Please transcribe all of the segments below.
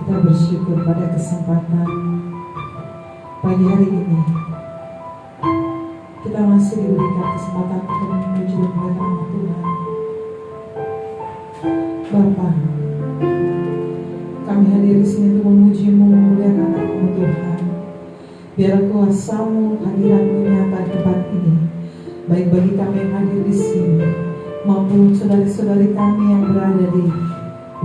Kita bersyukur pada kesempatan pagi hari ini. Kita masih diberikan kesempatan untuk memuji dan memuliakan nama Tuhan. Bapa, kami hadir di sini untuk memuji-Mu, memuliakan nama-Mu Tuhan. Biar kuasa-Mu, hadirat-Mu nyata di tempat ini, baik bagi kami yang hadir di sini maupun saudari-saudari kami yang berada di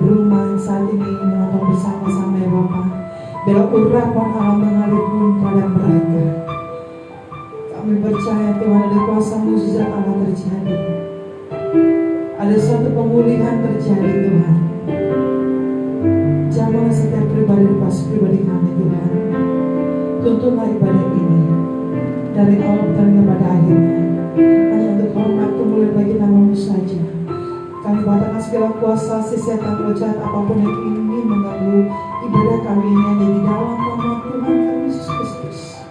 rumah saat ini menonton bersama-sama ya Bapa. Biar urapan Allah mengalir pada mereka. Kami percaya Tuhan ada kuasa mujizat Allah terjadi. Ada suatu pemulihan terjadi Tuhan. Jamah setiap pribadi lepas pribadi kami Tuhan. Tuntunlah ibadah ini dari awal pertandingan pada akhirnya hanya untuk hormat kemuliaan bagi nama-Mu saja. Kami batalkan segala kuasa setan roh jahat apapun yang ingin mengganggu ibadah kami ini hanya di dalam nama Tuhan kami Yesus Kristus.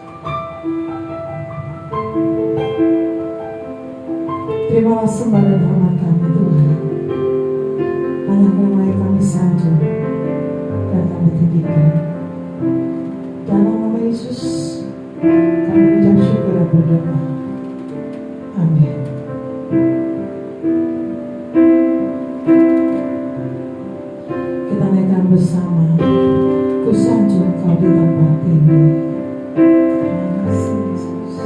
Terimalah sembah dan hormat kami Tuhan. Hanya firman kami sanjung dan kami tinggikan. Dalam nama Yesus kami ucap syukur dan berdoa. Amin. Kita naikkan bersama. Ku sanjung Kau di tempat ini. Terima kasih Yesus.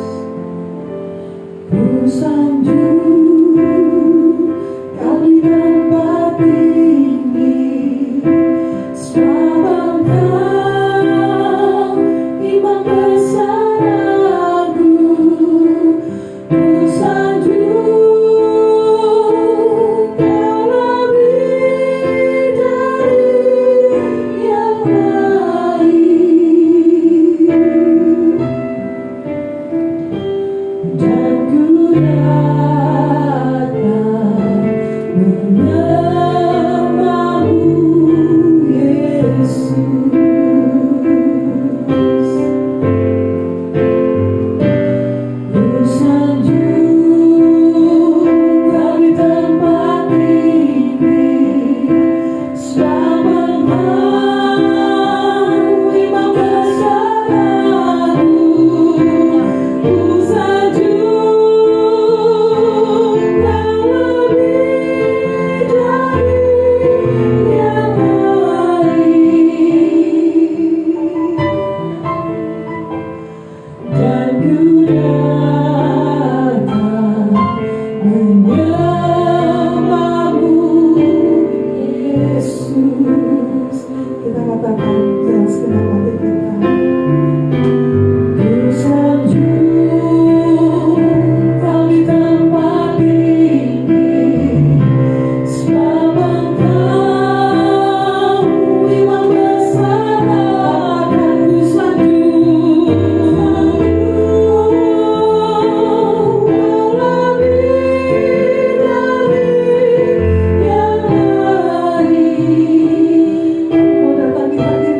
Ku sanjung Kau di tempat ini. Sebab Engkau imam besar aku. Ku sanjung Kau lebih dari yang lain. Dan ku datang menyembah-Mu Yesus. Ku sanjung Kau di tempat ini. Sebab Engkau imam besar aku. Ku sanjung Kau lebih dari yang lain. Dan ku datang menyembah-Mu Yesus. Kita katakan jelas kenapa kita. Ku sanjung Kau di tempat ini. Sebab Engkau imam besar akan ku sanjung. Kau lebih dari yang lain. Kau datang di hati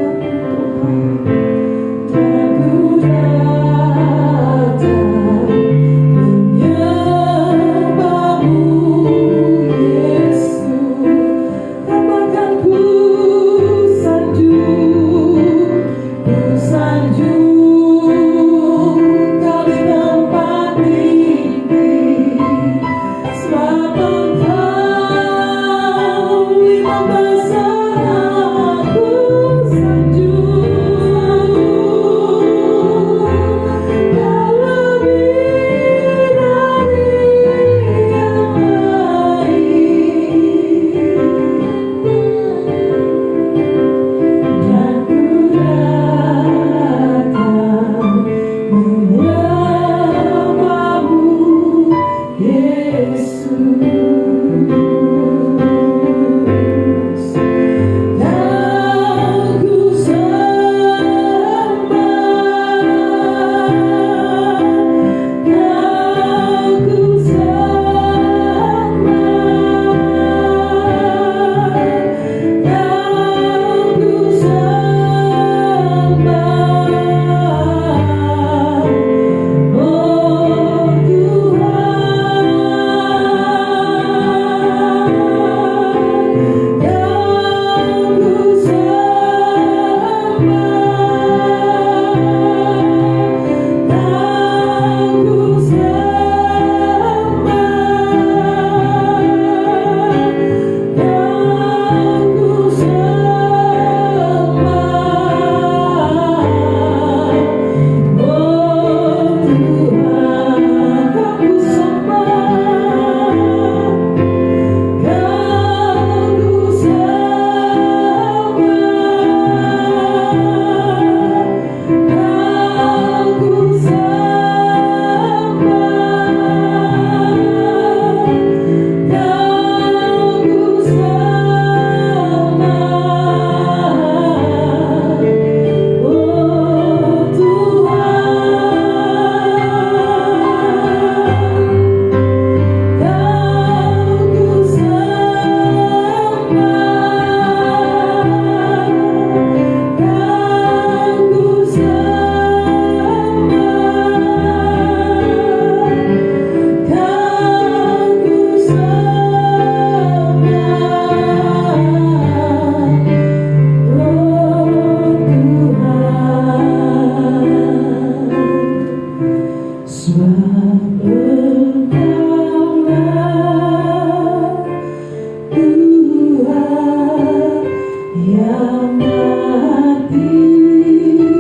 yang maha tinggi,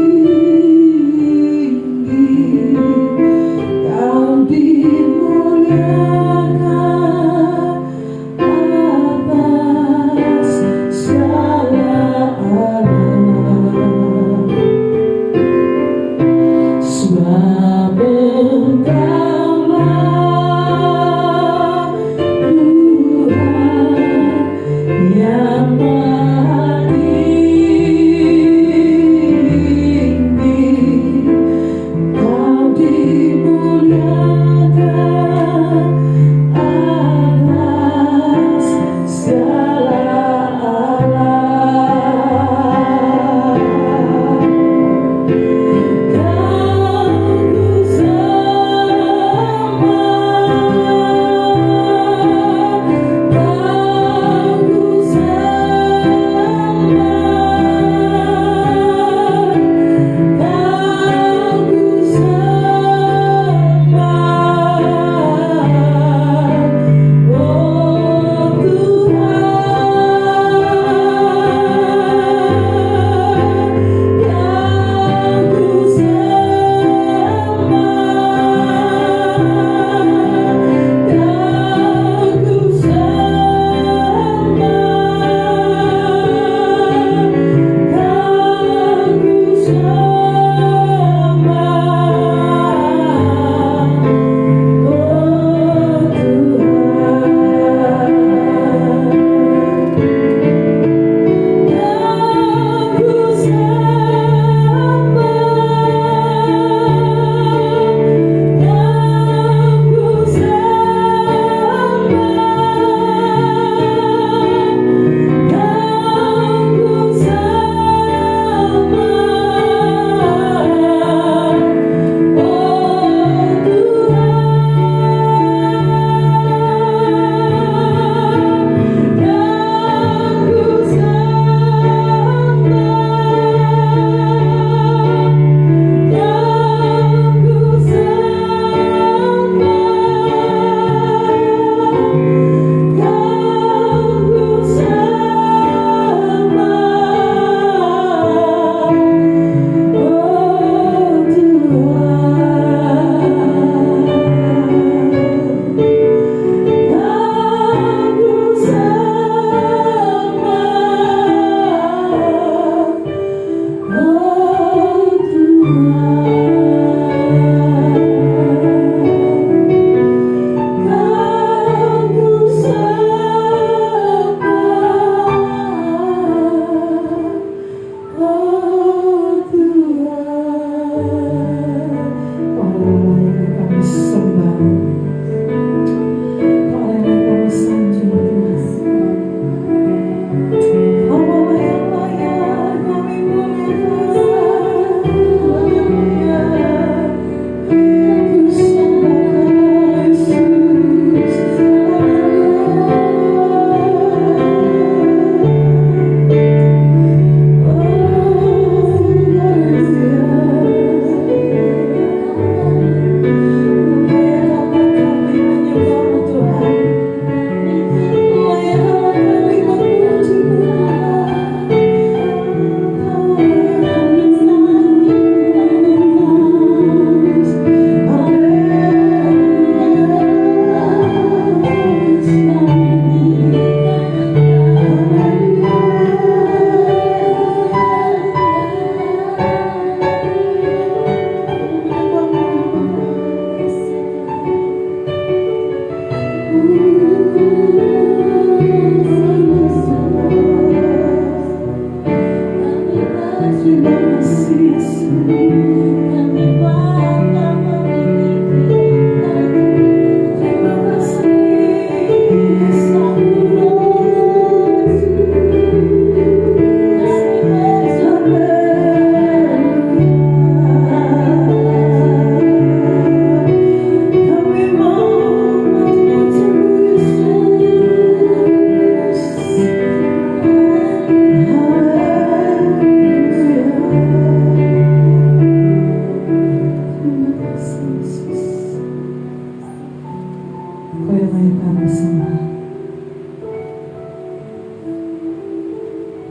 Kau dimuliakan atas segala alam, sebab Engkaulah Tuhan yang maha tinggi.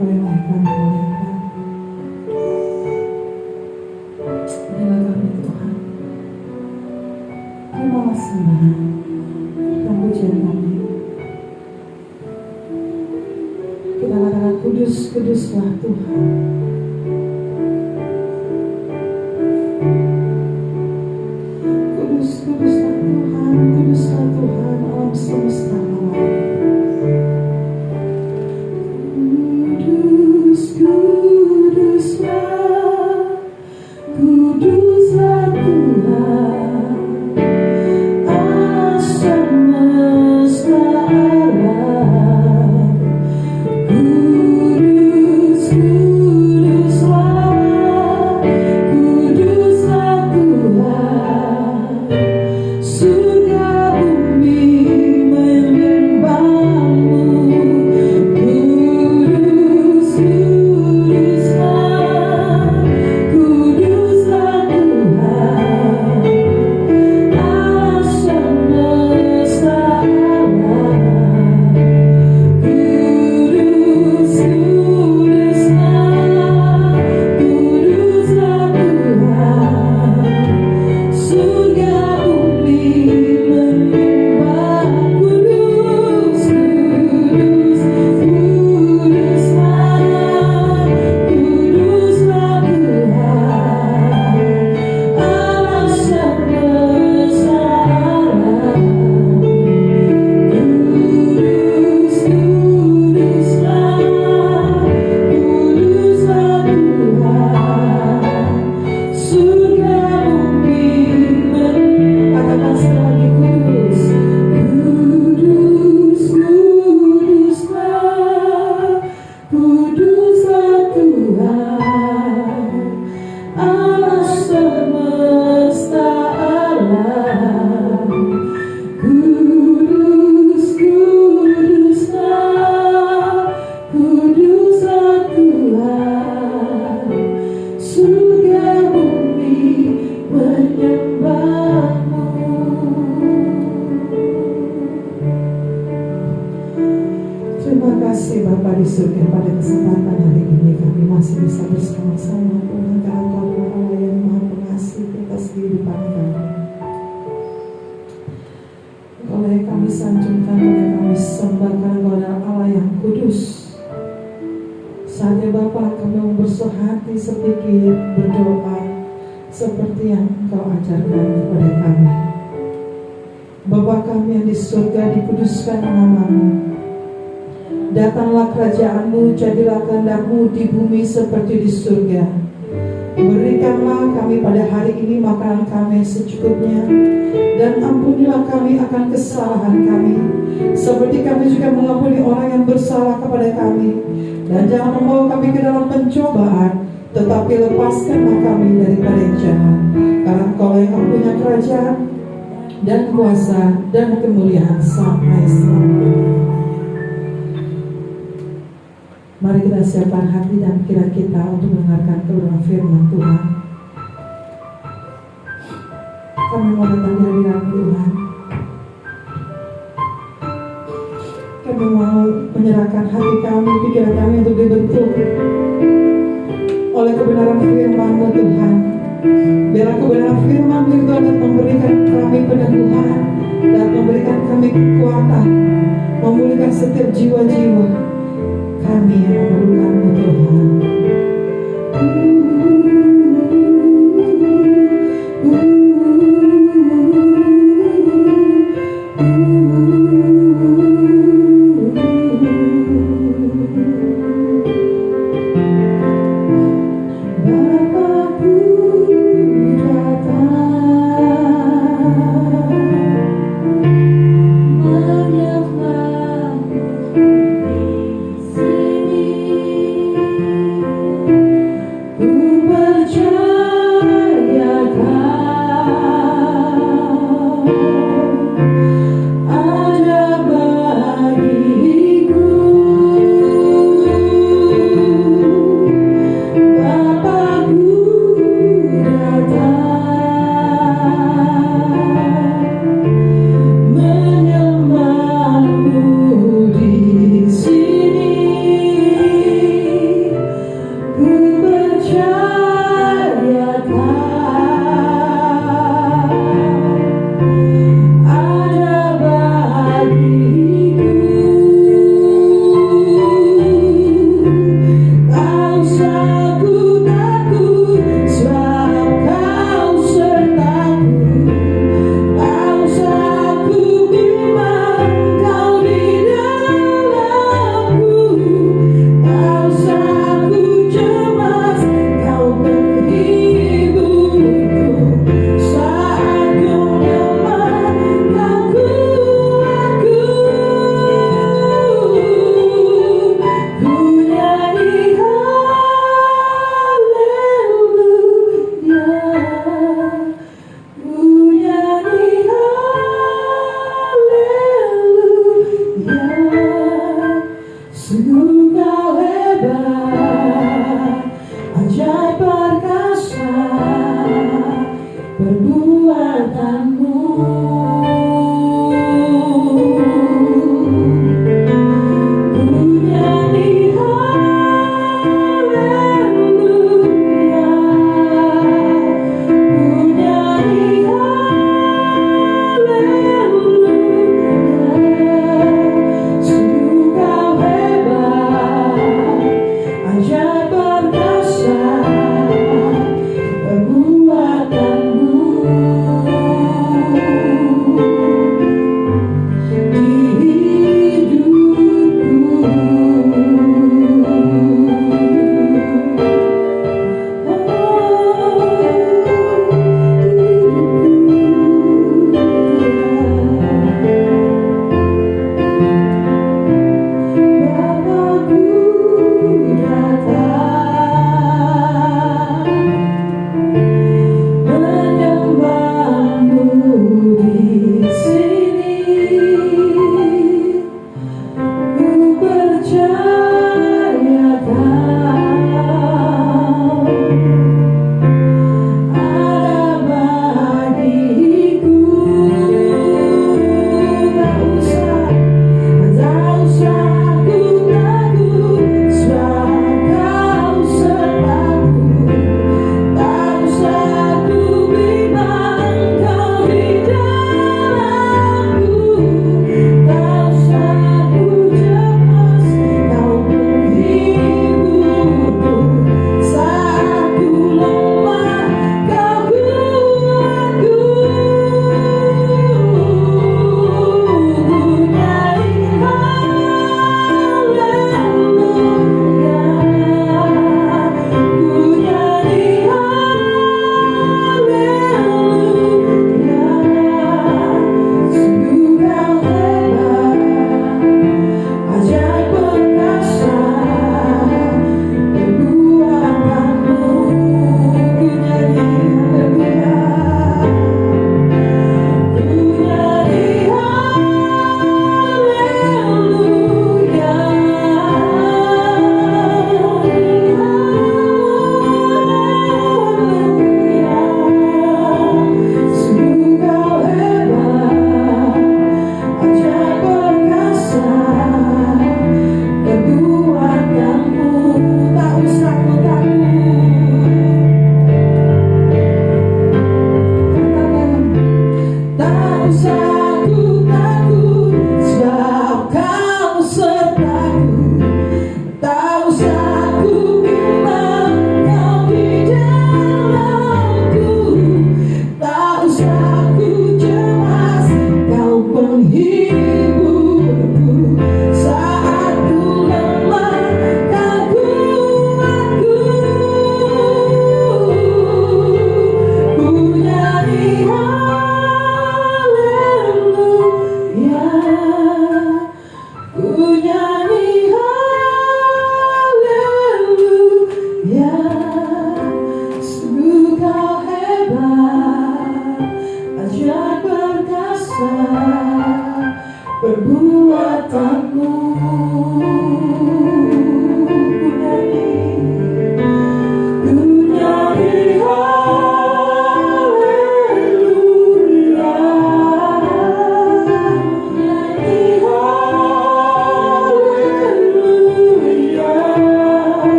Bolehlah kami muliakan. Inilah kami Tuhan. Terimalah sembahan dan pujian kami. Kita katakan kudus, kuduslah Tuhan. Kudus, kuduslah Tuhan, kuduslah Tuhan alam semesta alam. Kudus, kuduslah, kuduslah Tuhan, alam semesta alam. Kudus, kuduslah, kuduslah Tuhan, surga bumi menyembahmu. Kudus, kuduslah, kuduslah Tuhan, alam semesta alam. Kudus, kuduslah, kuduslah Tuhan, surga bumi menyembah. Kudus, kudus, kuduslah, kuduslah Tuhan, alam semesta alam. Kudus, kuduslah, kuduslah Tuhan, surga bumi katakan sekali lagi, kudus, kudus, kuduslah, kuduslah Tuhan, alam semesta alam. Kudus, kuduslah, kuduslah Tuhan, surga bumi menyembahmu. Terima kasih Bapa di surga, pada kesempatan hari ini kami masih bisa bersama-sama Tuhan, karena Engkau adalah Allah yang Maha Pengasih atas kehidupan kami. Engkau yang kami sanjungkan, Engkau yang kami sembah, karena Engkau adalah Allah yang kudus. Saatnya Bapa kami mau bersuah hati sedikit berdoa seperti yang Engkau ajarkan kepada kami. Bapa kami yang di surga, dikuduskan nama-Mu. Datanglah kerajaan-Mu, jadilah kehendak-Mu di bumi seperti di surga. Berikanlah kami pada hari ini makanan kami secukupnya, dan ampunilah kami akan kesalahan kami, seperti kami juga mengampuni orang yang bersalah kepada kami. Dan jangan membawa kami ke dalam pencobaan, tetapi lepaskanlah kami daripada yang jahat. Karena Engkau yang punya kerajaan dan kuasa dan kemuliaan sampai selama-lamanya. Mari kita siapkan hati dan pikiran kita untuk mendengarkan kebenaran firman Tuhan. Kami mau datang di hadirat Tuhan. Kami mau menyerahkan hati kami, pikiran kami untuk dibentuk oleh kebenaran firman-Mu Tuhan. Biarlah kebenaran firman-Mu itu dapat memberikan kami peneguhan dan memberikan kami kekuatan, memulihkan setiap jiwa-jiwa kami yang memerlukan-Mu Tuhan. Bapakku datang, menyerahlah sini. Kau hebat, ajaib perkasa perbuatanmu.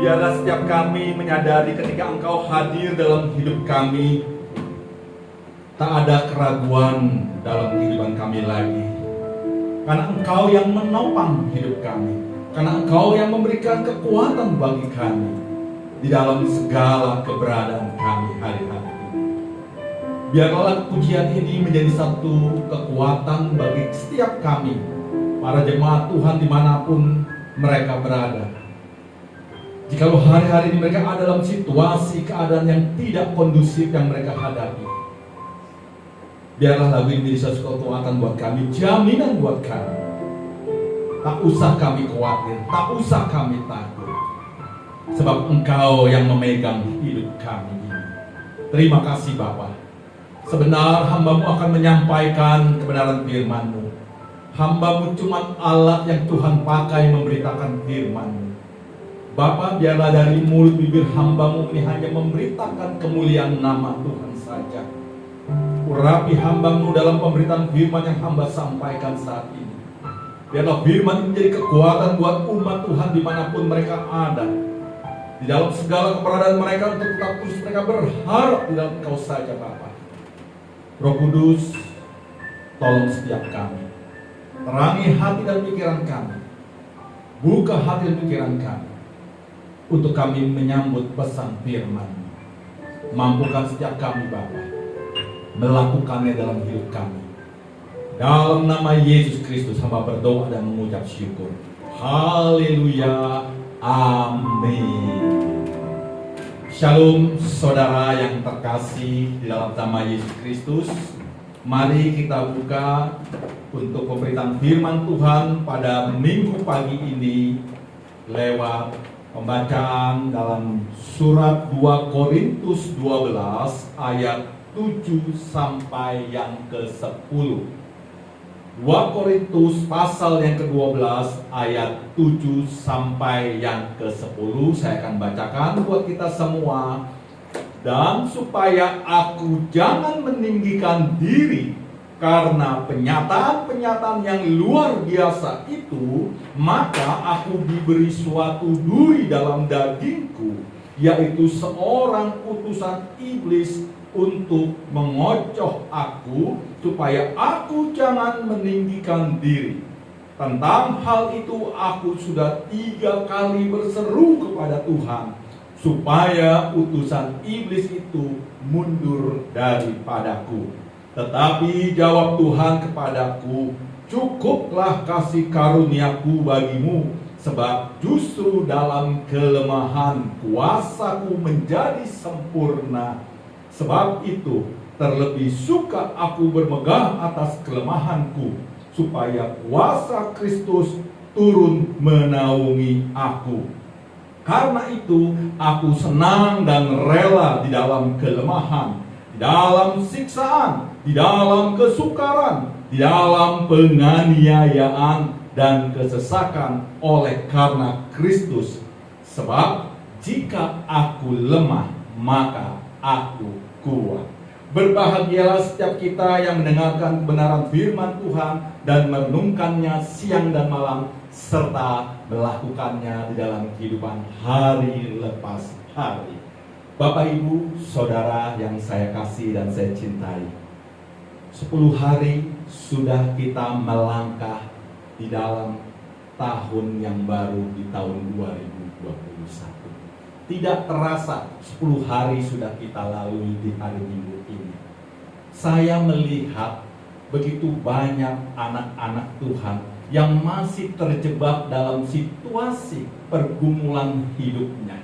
Biarlah setiap kami menyadari ketika Engkau hadir dalam hidup kami, tak ada keraguan dalam kehidupan kami lagi. Karena Engkau yang menopang hidup kami, karena Engkau yang memberikan kekuatan bagi kami di dalam segala keberadaan kami hari-hari ini. Biarlah pujian ini menjadi satu kekuatan bagi setiap kami, para jemaat Tuhan dimanapun mereka berada. Jikalau hari-hari ini mereka ada dalam situasi keadaan yang tidak kondusif yang mereka hadapi, biarlah lagu ini menjadi suatu kekuatan buat kami, jaminan buat kami. Tak usah kami khawatir, tak usah kami takut, sebab Engkau yang memegang hidup kami ini. Terima kasih Bapa. Sebenar hamba-Mu akan menyampaikan kebenaran firman-Mu. Hamba-Mu cuma alat yang Tuhan pakai memberitakan firman-Mu. Bapa, biarlah dari mulut bibir hamba-Mu ini hanya memberitakan kemuliaan nama Tuhan saja. Urapi hamba-Mu dalam pemberitaan firman yang hamba sampaikan saat ini. Biarlah firman ini menjadi kekuatan buat umat Tuhan dimanapun mereka ada. Di dalam segala keberadaan mereka untuk tetap terus mereka berharap di dalam Engkau saja Bapa. Roh Kudus, tolong setiap kami. Terangi hati dan pikiran kami. Buka hati dan pikiran kami untuk kami menyambut pesan firman. Mampukan setiap kami Bapa melakukannya dalam hidup kami. Dalam nama Yesus Kristus hamba berdoa dan mengucap syukur. Haleluya. Amin. Shalom saudara yang terkasih di dalam nama Yesus Kristus. Mari kita buka untuk pemberitaan firman Tuhan pada minggu pagi ini lewat pembacaan dalam surat 2 Korintus 12 ayat 7 sampai yang ke-10. 2 Korintus pasal yang ke-12 ayat 7 sampai yang ke-10. Saya akan bacakan buat kita semua. Dan supaya aku jangan meninggikan diri karena penyataan-penyataan yang luar biasa itu, maka aku diberi suatu duri dalam dagingku, yaitu seorang utusan iblis untuk mengocoh aku, supaya aku jangan meninggikan diri. Tentang hal itu aku sudah 3 kali berseru kepada Tuhan, supaya utusan iblis itu mundur daripadaku. Tetapi jawab Tuhan kepadaku, cukuplah kasih karuniaku bagimu, sebab justru dalam kelemahan kuasaku menjadi sempurna. Sebab itu terlebih suka aku bermegah atas kelemahanku, supaya kuasa Kristus turun menaungi aku. Karena itu aku senang dan rela di dalam kelemahan, di dalam siksaan, di dalam kesukaran, di dalam penganiayaan dan kesesakan oleh karena Kristus. Sebab jika aku lemah, maka aku kuat. Berbahagialah setiap kita yang mendengarkan kebenaran firman Tuhan dan merenungkannya siang dan malam, serta melakukannya di dalam kehidupan hari lepas hari. Bapak, Ibu, Saudara yang saya kasih dan saya cintai, 10 hari sudah kita melangkah di dalam tahun yang baru, di tahun 2021. Tidak terasa 10 hari sudah kita lalui di hari Minggu ini. Saya melihat begitu banyak anak-anak Tuhan yang masih terjebak dalam situasi pergumulan hidupnya.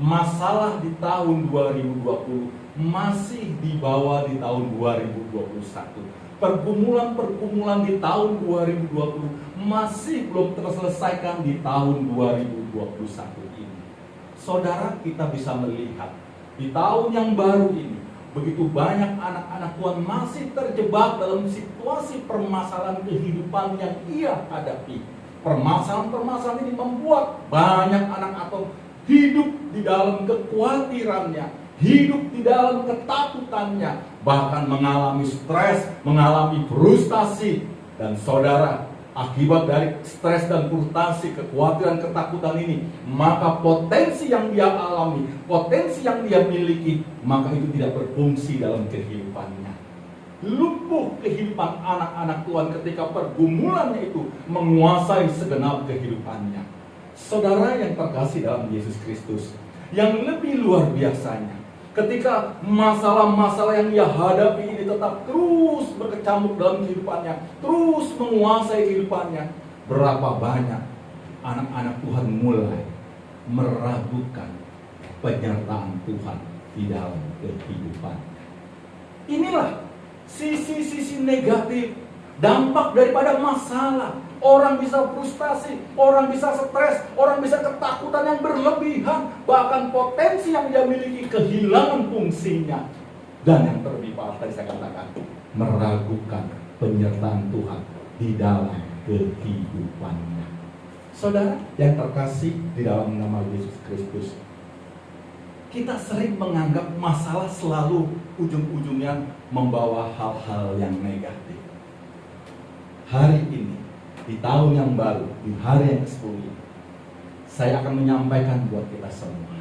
Masalah di tahun 2020 masih dibawa di tahun 2021. Pergumulan-pergumulan di tahun 2020 masih belum terselesaikan di tahun 2021 ini. Saudara, kita bisa melihat di tahun yang baru ini begitu banyak anak-anak Tuhan masih terjebak dalam situasi permasalahan kehidupan yang ia hadapi. Permasalahan-permasalahan ini membuat banyak anak atau hidup di dalam kekhawatirannya, hidup di dalam ketakutannya, bahkan mengalami stres, mengalami frustasi. Dan saudara, akibat dari stres dan frustasi, kekhawatiran, ketakutan ini, maka potensi yang dia alami, potensi yang dia miliki, maka itu tidak berfungsi dalam kehidupannya. Lumpuh kehidupan anak-anak Tuhan ketika pergumulannya itu menguasai segenap kehidupannya. Saudara yang terkasih dalam Yesus Kristus, yang lebih luar biasanya, ketika masalah-masalah yang dia hadapi ini tetap terus berkecamuk dalam kehidupannya, terus menguasai kehidupannya, berapa banyak anak-anak Tuhan mulai meragukan penyertaan Tuhan di dalam kehidupan. Inilah sisi-sisi negatif, dampak daripada masalah. Orang bisa frustasi, orang bisa stres, orang bisa ketakutan yang berlebihan, bahkan potensi yang dia miliki kehilangan fungsinya. Dan yang terlebih parah tadi saya katakan, meragukan penyertaan Tuhan di dalam kehidupannya. Saudara yang terkasih di dalam nama Yesus Kristus, kita sering menganggap masalah selalu ujung-ujungnya membawa hal-hal yang negatif. Hari ini, di tahun yang baru, di hari yang ke-10 ini, saya akan menyampaikan buat kita semua.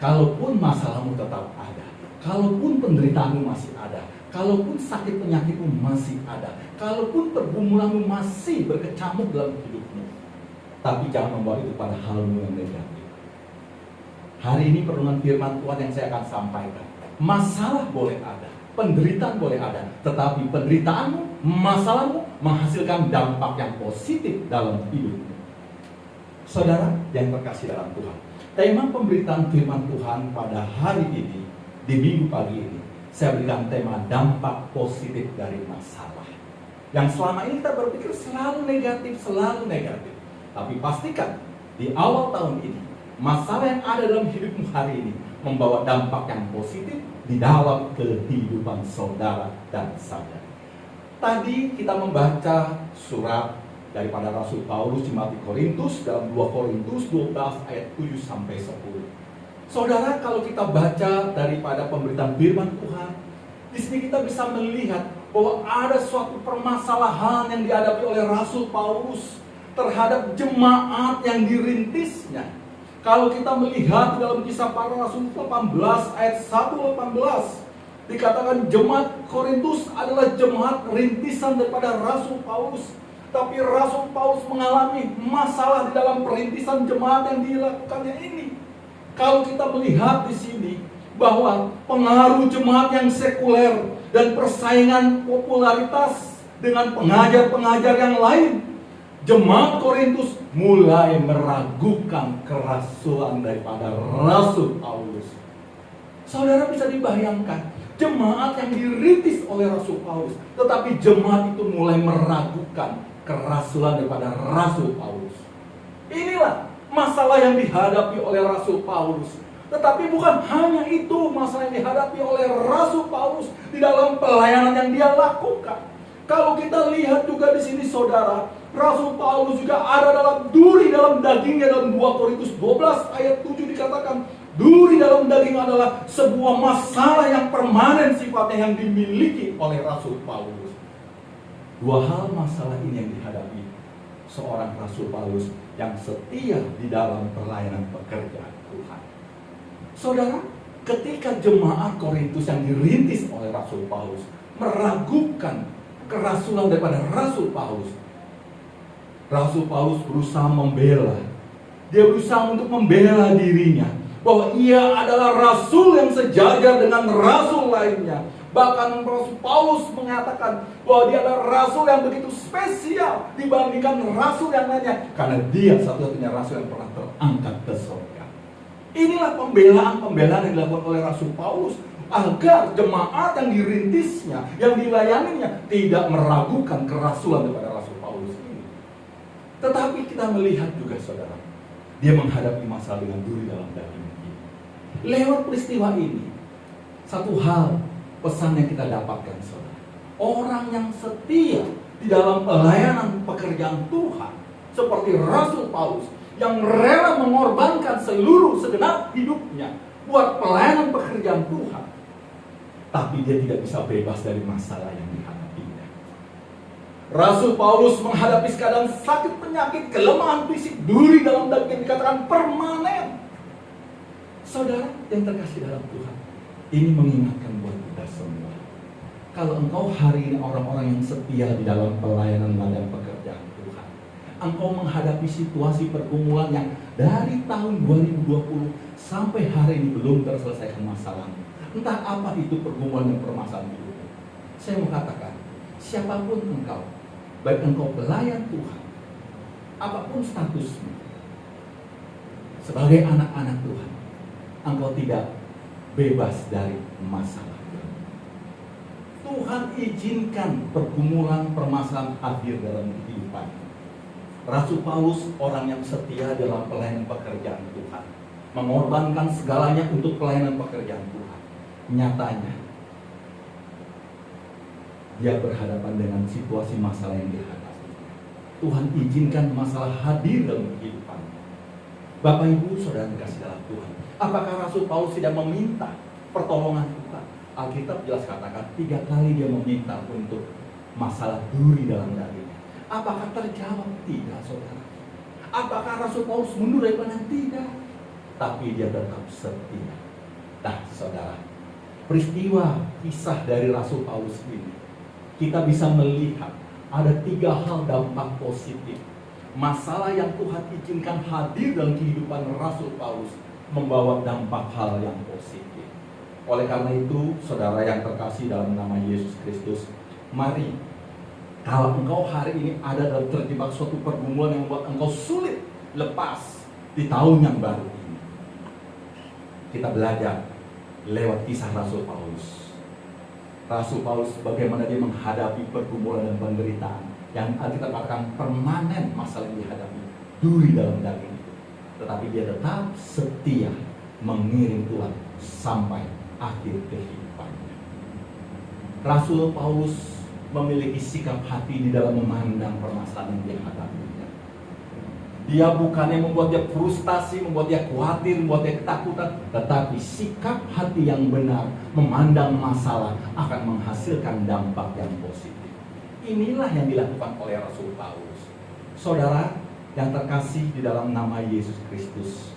Kalaupun masalahmu tetap ada, kalaupun penderitaanmu masih ada, kalaupun sakit penyakitmu masih ada, kalaupun pergumulanmu masih berkecamuk dalam hidupmu, tapi jangan membawa itu pada halmu yang negatif. Hari ini perlindungan firman Tuhan yang saya akan sampaikan. Masalah boleh ada, penderitaan boleh ada, tetapi penderitaanmu, masalahmu menghasilkan dampak yang positif dalam hidupmu. Saudara yang terkasih dalam Tuhan, tema pemberitaan firman Tuhan pada hari ini, di minggu pagi ini, saya berikan tema dampak positif dari masalah. Yang selama ini kita berpikir selalu negatif. Tapi pastikan di awal tahun ini, masalah yang ada dalam hidupmu hari ini membawa dampak yang positif di dalam kehidupan saudara dan saya. Tadi kita membaca surat daripada Rasul Paulus di Korintus dalam 2 Korintus 12 ayat 7 sampai 10. Saudara, kalau kita baca daripada pemberitaan firman Tuhan, di sini kita bisa melihat bahwa ada suatu permasalahan yang dihadapi oleh Rasul Paulus terhadap jemaat yang dirintisnya. Kalau kita melihat dalam Kisah Para Rasul 18 ayat 1-18, dikatakan jemaat Korintus adalah jemaat rintisan daripada Rasul Paulus. Tapi Rasul Paulus mengalami masalah di dalam perintisan jemaat yang dilakukannya ini. Kalau kita melihat di sini bahwa pengaruh jemaat yang sekuler dan persaingan popularitas dengan pengajar-pengajar yang lain, jemaat Korintus mulai meragukan kerasulan daripada Rasul Paulus. Saudara bisa dibayangkan, jemaat yang dirintis oleh Rasul Paulus, tetapi jemaat itu mulai meragukan kerasulan daripada Rasul Paulus. Inilah masalah yang dihadapi oleh Rasul Paulus. Tetapi bukan hanya itu masalah yang dihadapi oleh Rasul Paulus di dalam pelayanan yang dia lakukan. Kalau kita lihat juga di sini saudara, Rasul Paulus juga ada dalam duri dalam dagingnya. Dalam 2 Korintus 12 ayat 7 dikatakan, duri dalam daging adalah sebuah masalah yang permanen sifatnya yang dimiliki oleh Rasul Paulus. Dua hal masalah ini yang dihadapi seorang Rasul Paulus yang setia di dalam pelayanan pekerjaan Tuhan. Saudara, ketika jemaat Korintus yang dirintis oleh Rasul Paulus meragukan kerasulan daripada Rasul Paulus, Rasul Paulus berusaha membela. Dia berusaha untuk membela dirinya bahwa ia adalah rasul yang sejajar dengan rasul lainnya. Bahkan Rasul Paulus mengatakan bahwa dia adalah rasul yang begitu spesial dibandingkan rasul yang lainnya, karena dia satu-satunya rasul yang pernah terangkat ke surga. Inilah pembelaan yang dilakukan oleh Rasul Paulus agar jemaat yang dirintisnya, yang dilayaninya tidak meragukan kerasulan daripada Rasul Paulus ini. Tetapi kita melihat juga saudara, dia menghadapi masalah dengan duri dalam daging ini. Lewat peristiwa ini, satu hal pesan yang kita dapatkan saudara, orang yang setia di dalam pelayanan pekerjaan Tuhan seperti Rasul Paulus yang rela mengorbankan seluruh segenap hidupnya buat pelayanan pekerjaan Tuhan, tapi dia tidak bisa bebas dari masalah yang dihadapinya. Rasul Paulus menghadapi keadaan sakit penyakit, kelemahan fisik, duri dalam daging dikatakan permanen. Saudara yang terkasih dalam Tuhan, ini mengingatkan buat kita semua. Kalau engkau hari ini orang-orang yang setia di dalam pelayanan ladang pekerjaan Tuhan, engkau menghadapi situasi pergumulan yang dari tahun 2020 sampai hari ini belum terselesaikan masalahmu. Entah apa itu pergumulan dan permasalahan hidupmu. Saya mau katakan, siapapun engkau, baik engkau pelayan Tuhan, apapun statusmu, sebagai anak-anak Tuhan, engkau tidak bebas dari masalah. Tuhan izinkan pergumulan permasalahan hadir dalam kehidupan. Rasul Paulus orang yang setia dalam pelayanan pekerjaan Tuhan, mengorbankan segalanya untuk pelayanan pekerjaan Tuhan. Nyatanya dia berhadapan dengan situasi masalah yang dihadapi. Tuhan izinkan masalah hadir dalam kehidupannya. Bapak Ibu Saudara yang dikasihi dalam Tuhan, apakah Rasul Paulus tidak meminta pertolongan Tuhan? Alkitab jelas katakan 3 kali dia meminta untuk masalah duri dalam dagingnya. Apakah terjawab? Tidak, saudara. Apakah Rasul Paulus mundur dari pelayanan? Tidak. Tapi dia tetap setia. Nah, saudara, peristiwa kisah dari Rasul Paulus ini, kita bisa melihat ada 3 hal dampak positif. Masalah yang Tuhan izinkan hadir dalam kehidupan Rasul Paulus membawa dampak hal yang positif. Oleh karena itu, saudara yang terkasih dalam nama Yesus Kristus, mari, kalau engkau hari ini ada dalam terjebak suatu pergumulan yang membuat engkau sulit lepas di tahun yang baru ini, kita belajar lewat kisah Rasul Paulus. Rasul Paulus bagaimana dia menghadapi pergumulan dan penderitaan yang kita katakan permanen masalah yang dihadapi, duri dalam daging itu. Tetapi dia tetap setia mengiring Tuhan sampai akhir kehidupannya. Rasul Paulus memiliki sikap hati di dalam memandang permasalahan yang dia hadapinya. Dia bukannya membuat dia frustasi, membuat dia khawatir, membuat dia ketakutan, tetapi sikap hati yang benar memandang masalah akan menghasilkan dampak yang positif. Inilah yang dilakukan oleh Rasul Paulus. Saudara yang terkasih di dalam nama Yesus Kristus,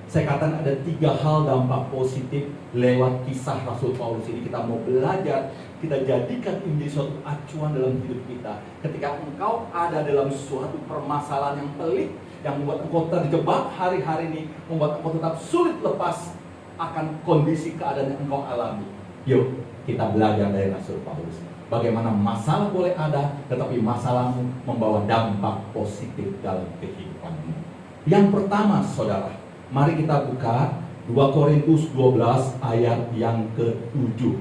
saya katakan ada 3 hal dampak positif lewat kisah Rasul Paulus ini. Kita mau belajar, kita jadikan ini menjadi suatu acuan dalam hidup kita. Ketika engkau ada dalam suatu permasalahan yang pelik, yang membuat engkau terjebak hari-hari ini, membuat engkau tetap sulit lepas akan kondisi keadaan yang engkau alami. Yuk, kita belajar dari Rasul Paulus. Bagaimana masalah boleh ada, tetapi masalahmu membawa dampak positif dalam kehidupanmu. Yang pertama, saudara, mari kita buka 2 Korintus 12 ayat yang ke-7.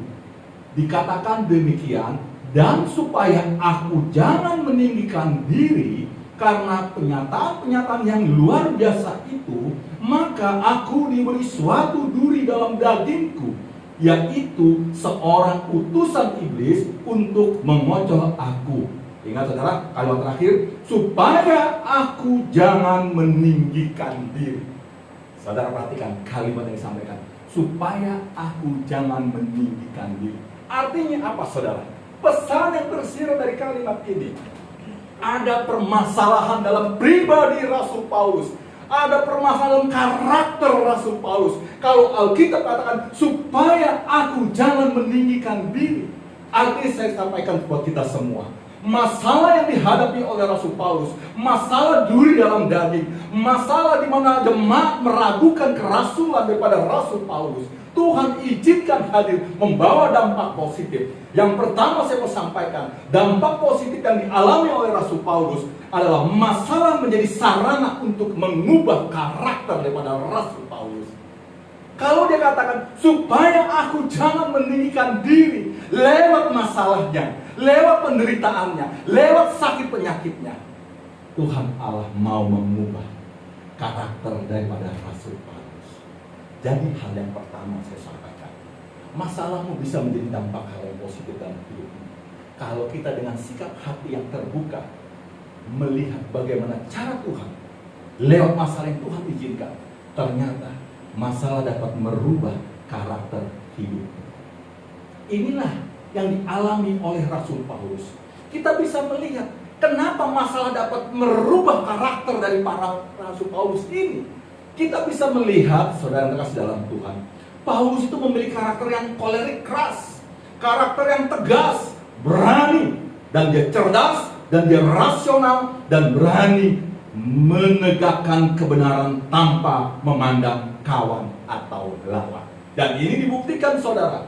Dikatakan demikian, dan supaya aku jangan meninggikan diri karena penyataan-penyataan yang luar biasa itu, maka aku diberi suatu duri dalam dagingku, yaitu seorang utusan iblis untuk memocok aku. Ingat saudara, kalimat terakhir, supaya aku jangan meninggikan diri. Saudara perhatikan kalimat yang disampaikan, supaya aku jangan meninggikan diri. Artinya apa, saudara? Pesan yang tersirat dari kalimat ini, ada permasalahan dalam pribadi Rasul Paulus, ada permasalahan dalam karakter Rasul Paulus. Kalau Alkitab katakan supaya aku jangan meninggikan diri, artinya saya sampaikan buat kita semua, masalah yang dihadapi oleh Rasul Paulus, masalah duri dalam daging, masalah di mana jemaat meragukan kerasulan daripada Rasul Paulus, Tuhan izinkan hadir membawa dampak positif. Yang pertama saya mau sampaikan, dampak positif yang dialami oleh Rasul Paulus adalah masalah menjadi sarana untuk mengubah karakter daripada Rasul Paulus. Kalau dia katakan supaya aku jangan meninggikan diri lewat masalahnya, lewat penderitaannya, lewat sakit penyakitnya, Tuhan Allah mau mengubah karakter daripada Rasul Paulus. Jadi hal yang pertama saya sampaikan, masalahmu bisa menjadi dampak hal yang positif dalam hidupmu kalau kita dengan sikap hati yang terbuka melihat bagaimana cara Tuhan lewat masalah yang Tuhan izinkan. Ternyata masalah dapat merubah karakter hidup. Inilah yang dialami oleh Rasul Paulus. Kita bisa melihat kenapa masalah dapat merubah karakter dari para Rasul Paulus ini. Kita bisa melihat, saudara yang terkasih dalam Tuhan, Paulus itu memiliki karakter yang kolerik keras, karakter yang tegas, berani, dan dia cerdas, dan dia rasional, dan berani menegakkan kebenaran tanpa memandang kawan atau lawan. Dan ini dibuktikan, saudara.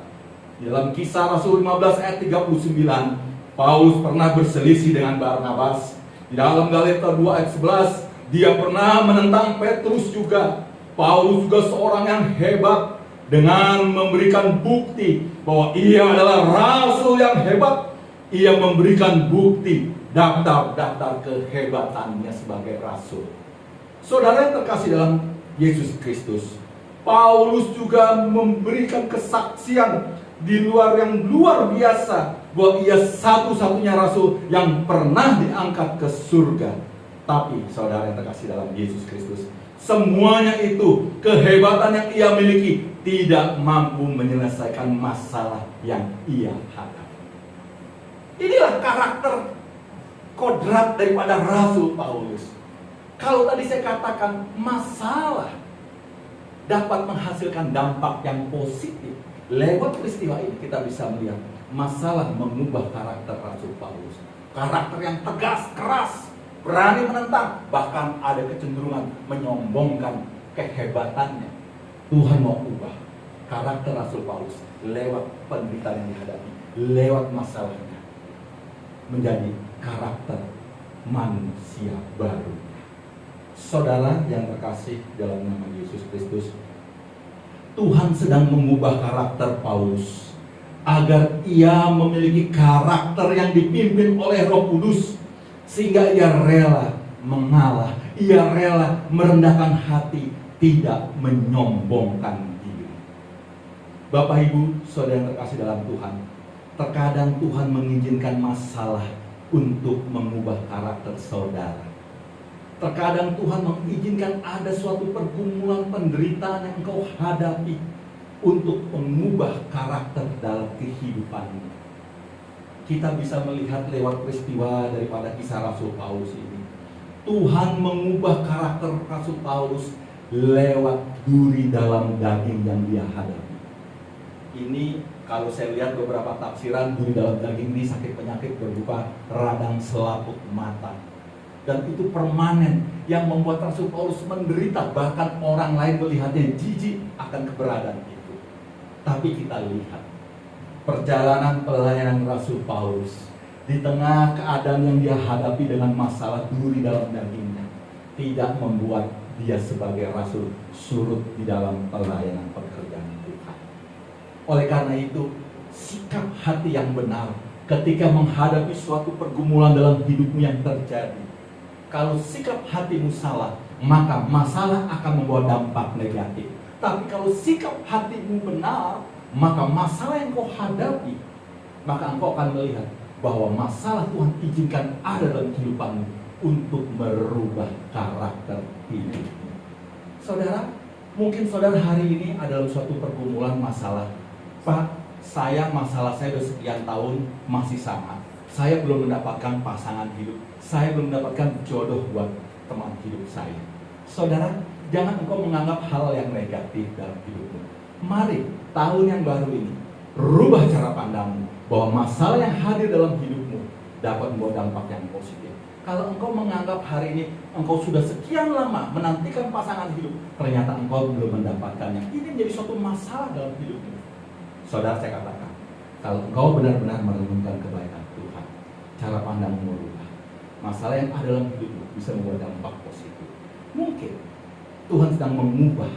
Dalam Kisah Rasul 15 ayat 39, Paulus pernah berselisih dengan Barnabas. Di dalam Galatia 2 ayat 11, dia pernah menentang Petrus juga. Paulus juga seorang yang hebat dengan memberikan bukti bahwa ia adalah rasul yang hebat. Ia memberikan bukti daftar-daftar kehebatannya sebagai rasul. Saudara yang terkasih dalam Yesus Kristus, Paulus juga memberikan kesaksian di luar yang luar biasa bahwa ia satu-satunya rasul yang pernah diangkat ke surga. Tapi saudara yang terkasih dalam Yesus Kristus, semuanya itu, kehebatan yang ia miliki tidak mampu menyelesaikan masalah yang ia hadapi. Inilah karakter kodrat daripada Rasul Paulus. Kalau tadi saya katakan masalah dapat menghasilkan dampak yang positif, lewat peristiwa ini kita bisa melihat masalah mengubah karakter Rasul Paulus. Karakter yang tegas, keras, berani menentang, bahkan ada kecenderungan menyombongkan kehebatannya. Tuhan mau ubah karakter Rasul Paulus lewat penderitaan yang dihadapi, lewat masalahnya, menjadi karakter manusia baru. Saudara yang terkasih dalam nama Yesus Kristus, Tuhan sedang mengubah karakter Paulus agar ia memiliki karakter yang dipimpin oleh Roh Kudus, sehingga ia rela mengalah, ia rela merendahkan hati, tidak menyombongkan diri. Bapak Ibu, saudara yang terkasih dalam Tuhan, terkadang Tuhan mengizinkan masalah untuk mengubah karakter saudara. Terkadang Tuhan mengizinkan ada suatu pergumulan, penderitaan yang engkau hadapi untuk mengubah karakter dalam kehidupanmu. Kita bisa melihat lewat peristiwa daripada kisah Rasul Paulus ini. Tuhan mengubah karakter Rasul Paulus lewat duri dalam daging yang dia hadapi. Ini kalau saya lihat beberapa tafsiran, duri dalam daging ini sakit penyakit berupa radang selaput mata. Dan itu permanen yang membuat Rasul Paulus menderita. Bahkan orang lain melihatnya jijik akan keberadaan itu. Tapi kita lihat perjalanan pelayanan Rasul Paulus di tengah keadaan yang dia hadapi dengan masalah duri dalam dagingnya, tidak membuat dia sebagai rasul surut di dalam pelayanan pekerjaan Tuhan. Oleh karena itu, sikap hati yang benar ketika menghadapi suatu pergumulan dalam hidupmu yang terjadi. Kalau sikap hatimu salah, maka masalah akan membawa dampak negatif. Tapi kalau sikap hatimu benar, maka masalah yang kau hadapi, maka engkau akan melihat bahwa masalah Tuhan izinkan ada dalam kehidupanmu untuk merubah karakter hidupmu. Saudara, mungkin saudara hari ini adalah suatu pergumulan masalah. Pak, masalah saya sudah sekian tahun masih sama. Saya belum mendapatkan pasangan hidup. Saya belum mendapatkan jodoh buat teman hidup saya. Saudara, jangan engkau menganggap hal yang negatif dalam hidupmu. Mari, tahun yang baru ini, rubah cara pandangmu bahwa masalah yang hadir dalam hidupmu dapat membawa dampak yang positif. Kalau engkau menganggap hari ini engkau sudah sekian lama menantikan pasangan hidup, ternyata engkau belum mendapatkannya, ini menjadi suatu masalah dalam hidupmu. Saudara, saya katakan, kalau engkau benar-benar merenungkan kebaikan Tuhan, cara pandangmu merubah, masalah yang ada dalam hidupmu bisa membawa dampak positif. Mungkin Tuhan sedang mengubah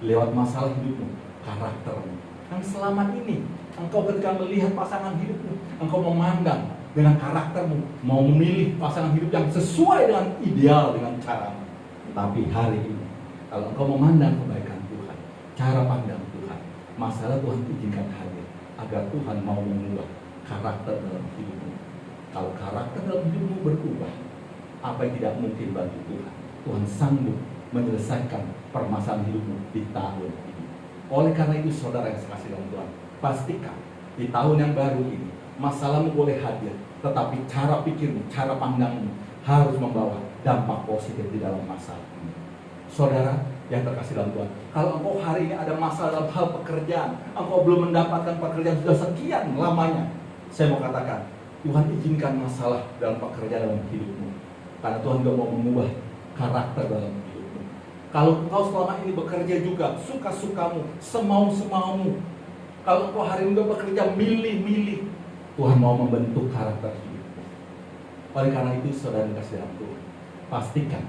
lewat masalah hidupmu karaktermu. Yang selama ini engkau ketika melihat pasangan hidupmu, engkau memandang dengan karaktermu, mau memilih pasangan hidup yang sesuai dengan ideal dengan caramu. Tapi hari ini, kalau engkau memandang kebaikan Tuhan, cara pandang Tuhan, masalah Tuhan izinkan hadir agar Tuhan mau mengubah karakter dalam hidupmu. Kalau karakter dalam hidupmu berubah, apa yang tidak mungkin bagi Tuhan, Tuhan sanggup menyelesaikan permasalahan hidupmu di tahun ini. Oleh karena itu, saudara yang sekasih dalam Tuhan, pastikan di tahun yang baru ini masalahmu boleh hadir, tetapi cara pikirmu, cara pandangmu harus membawa dampak positif di dalam masalah ini. Saudara yang terkasih dalam Tuhan, kalau engkau hari ini ada masalah dalam hal pekerjaan, engkau belum mendapatkan pekerjaan sudah sekian lamanya, saya mau katakan, Tuhan izinkan masalah dalam pekerjaan dalam hidupmu, karena Tuhan juga mau mengubah karakter dalam hidupmu. Kalau engkau selama ini bekerja juga suka-sukamu, semau-semaumu, kalau engkau hari ini juga bekerja milih-milih, Tuhan mau membentuk karakter hidupmu. Oleh karena itu, saudara yang kasih dalam Tuhan, pastikan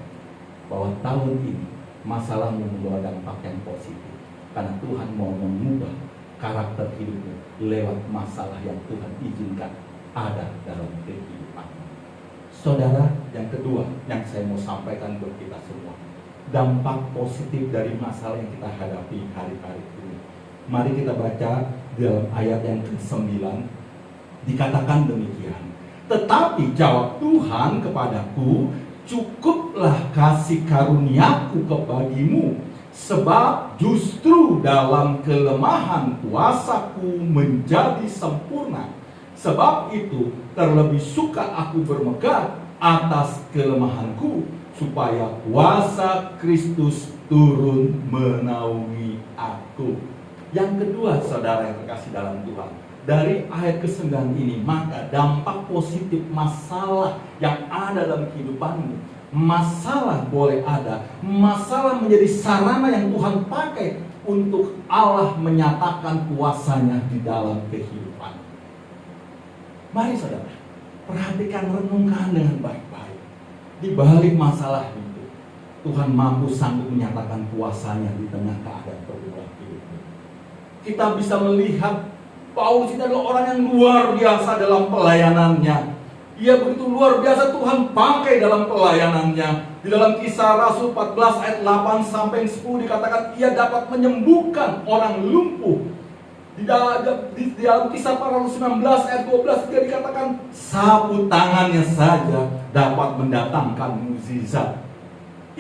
bahwa tahun ini masalahmu membawa dampak yang positif. Karena Tuhan mau mengubah karakter hidupmu lewat masalah yang Tuhan izinkan ada dalam kehidupanmu. Saudara, yang kedua yang saya mau sampaikan buat kita semua, dampak positif dari masalah yang kita hadapi hari-hari ini. Mari kita baca dalam ayat yang ke-9, dikatakan demikian. Tetapi jawab Tuhan kepadaku, cukuplah kasih karuniaku kebagimu, sebab justru dalam kelemahan kuasaku menjadi sempurna. Sebab itu terlebih suka aku bermegah atas kelemahanku, supaya kuasa Kristus turun menaungi aku. Yang kedua, saudara yang terkasih dalam Tuhan, dari ayat ke-9 ini, maka dampak positif masalah yang ada dalam kehidupanmu. Masalah boleh ada, masalah menjadi sarana yang Tuhan pakai untuk Allah menyatakan kuasanya di dalam kehidupan. Mari saudara, perhatikan, renungkan dengan baik-baik. Di balik masalah itu, Tuhan mampu sanggup menyatakan kuasanya di tengah keadaan pergumulan hidupmu. Kita bisa melihat Paulus ini adalah orang yang luar biasa dalam pelayanannya. Ia begitu luar biasa Tuhan pakai dalam pelayanannya. Di dalam Kisah Rasul 14 ayat 8 sampai 10 dikatakan ia dapat menyembuhkan orang lumpuh. Di dalam Kisah para Rasul 19 ayat 12 dia dikatakan sapu tangannya saja dapat mendatangkan mukjizat.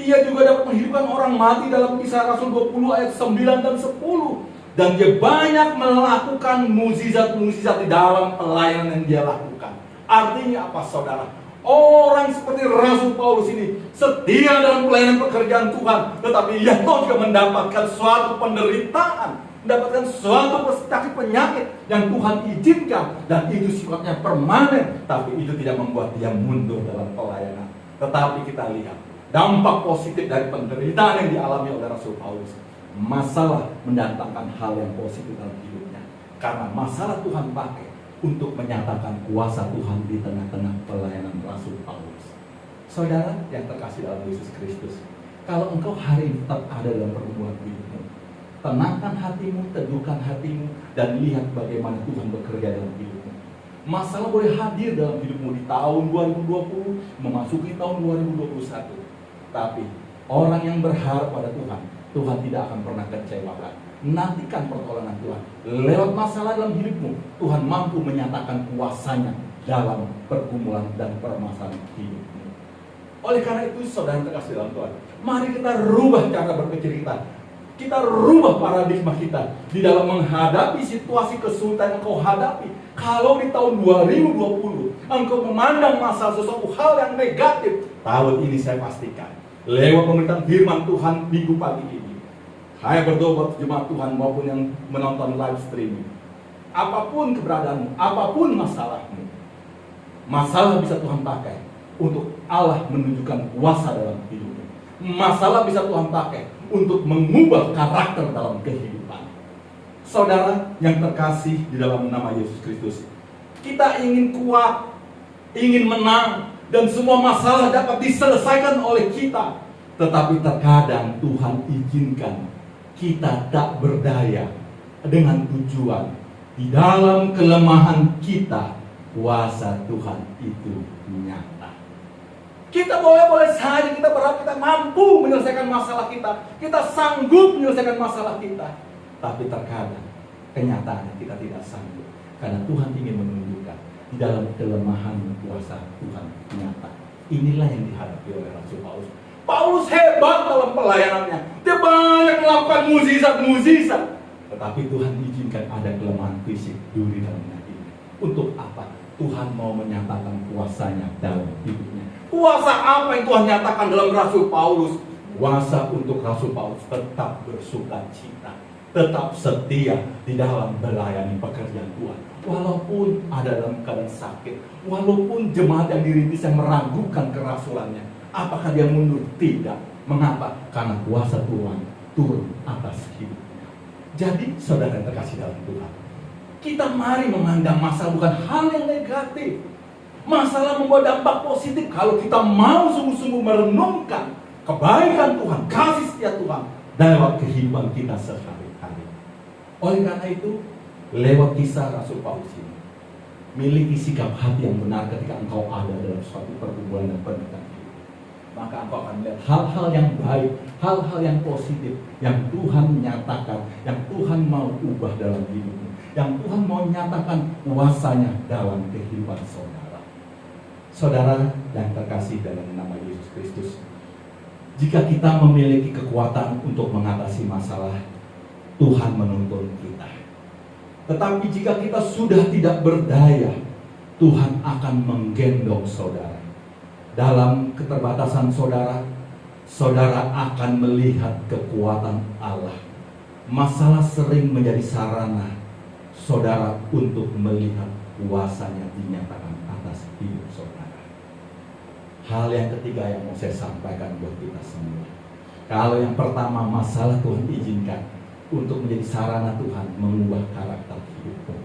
Ia juga dapat menghidupkan orang mati dalam Kisah Rasul 20 ayat 9 dan 10. Dan dia banyak melakukan mukjizat-mukjizat di dalam pelayanan yang dia lakukan. Artinya apa saudara? Orang seperti Rasul Paulus ini setia dalam pelayanan pekerjaan Tuhan, tetapi ia juga mendapatkan suatu penderitaan, mendapatkan suatu penyakit yang Tuhan izinkan, dan itu sifatnya permanen, tapi itu tidak membuat dia mundur dalam pelayanan. Tetapi kita lihat dampak positif dari penderitaan yang dialami oleh Rasul Paulus. Masalah mendatangkan hal yang positif dalam hidupnya, karena masalah Tuhan pakai untuk menyatakan kuasa Tuhan di tengah-tengah pelayanan Rasul Paulus. Saudara yang terkasih dalam Yesus Kristus, kalau engkau hari ini tetap ada dalam pergumulan hidupmu, tenangkan hatimu, teduhkan hatimu, dan lihat bagaimana Tuhan bekerja dalam hidupmu. Masalah boleh hadir dalam hidupmu di tahun 2020, memasuki tahun 2021. Tapi orang yang berharap pada Tuhan, Tuhan tidak akan pernah kecewakan. Nantikan pertolongan Tuhan. Lewat masalah dalam hidupmu, Tuhan mampu menyatakan kuasanya dalam pergumulan dan permasalahan hidupmu. Oleh karena itu, saudara yang terkasih dalam Tuhan, mari kita rubah cara berpikir kita. Kita rubah paradigma kita di dalam menghadapi situasi kesulitan yang kau hadapi. Kalau di tahun 2020 engkau memandang masalah sesuatu hal yang negatif, tahun ini saya pastikan lewat pemberitaan firman Tuhan minggu pagi ini, saya berdoa buat jemaat Tuhan maupun yang menonton live streaming, apapun keberadaanmu, apapun masalahmu, masalah bisa Tuhan pakai untuk Allah menunjukkan kuasa dalam hidupmu. Masalah bisa Tuhan pakai untuk mengubah karakter dalam kehidupan. Saudara yang terkasih di dalam nama Yesus Kristus, kita ingin kuat, ingin menang, dan semua masalah dapat diselesaikan oleh kita. Tetapi terkadang Tuhan izinkan kita tak berdaya, dengan tujuan di dalam kelemahan kita kuasa Tuhan itu nyata. Kita boleh saja kita berharap kita mampu menyelesaikan masalah kita, kita sanggup menyelesaikan masalah kita. Tapi terkadang kenyataannya kita tidak sanggup, karena Tuhan ingin menunjukkan di dalam kelemahan kuasa Tuhan nyata. Inilah yang dihadapi oleh Rasul Paulus. Paulus hebat dalam pelayanannya, dia banyak melakukan mukjizat-mukjizat, tetapi Tuhan izinkan ada kelemahan fisik duri dalam hatinya. Untuk apa? Tuhan mau menyatakan kuasanya dalam hidupnya. Kuasa apa yang Tuhan nyatakan dalam Rasul Paulus? Kuasa untuk Rasul Paulus tetap bersukacita, tetap setia di dalam melayani pekerjaan Tuhan. Walaupun ada dalam keadaan sakit, walaupun jemaat yang dirintis yang meragukan kerasulannya, apakah dia mundur? Tidak. Mengapa? Karena kuasa Tuhan turun atas hidupnya. Jadi saudara yang terkasih dalam Tuhan, kita mari memandang masalah bukan hal yang negatif. Masalah membawa dampak positif kalau kita mau sungguh-sungguh merenungkan kebaikan Tuhan, kasih setia Tuhan dalam kehidupan kita sehari-hari. Oleh karena itu, lewat kisah Rasul Paulus ini, miliki sikap hati yang benar ketika engkau ada dalam suatu pergumulan dan penderitaan hidup. Maka engkau akan melihat hal-hal yang baik, hal-hal yang positif yang Tuhan nyatakan, yang Tuhan mau ubah dalam hidupmu, yang Tuhan mau nyatakan kuasanya dalam kehidupan saudara. Saudara yang terkasih dalam nama Yesus Kristus, jika kita memiliki kekuatan untuk mengatasi masalah, Tuhan menuntun kita. Tetapi jika kita sudah tidak berdaya, Tuhan akan menggendong saudara. Dalam keterbatasan saudara, saudara akan melihat kekuatan Allah. Masalah sering menjadi sarana saudara untuk melihat kuasanya dinyatakan atas hidup saudara. Hal yang ketiga yang mau saya sampaikan buat kita semua. Kalau yang pertama, masalah Tuhan izinkan untuk menjadi sarana Tuhan mengubah karakter hidupmu.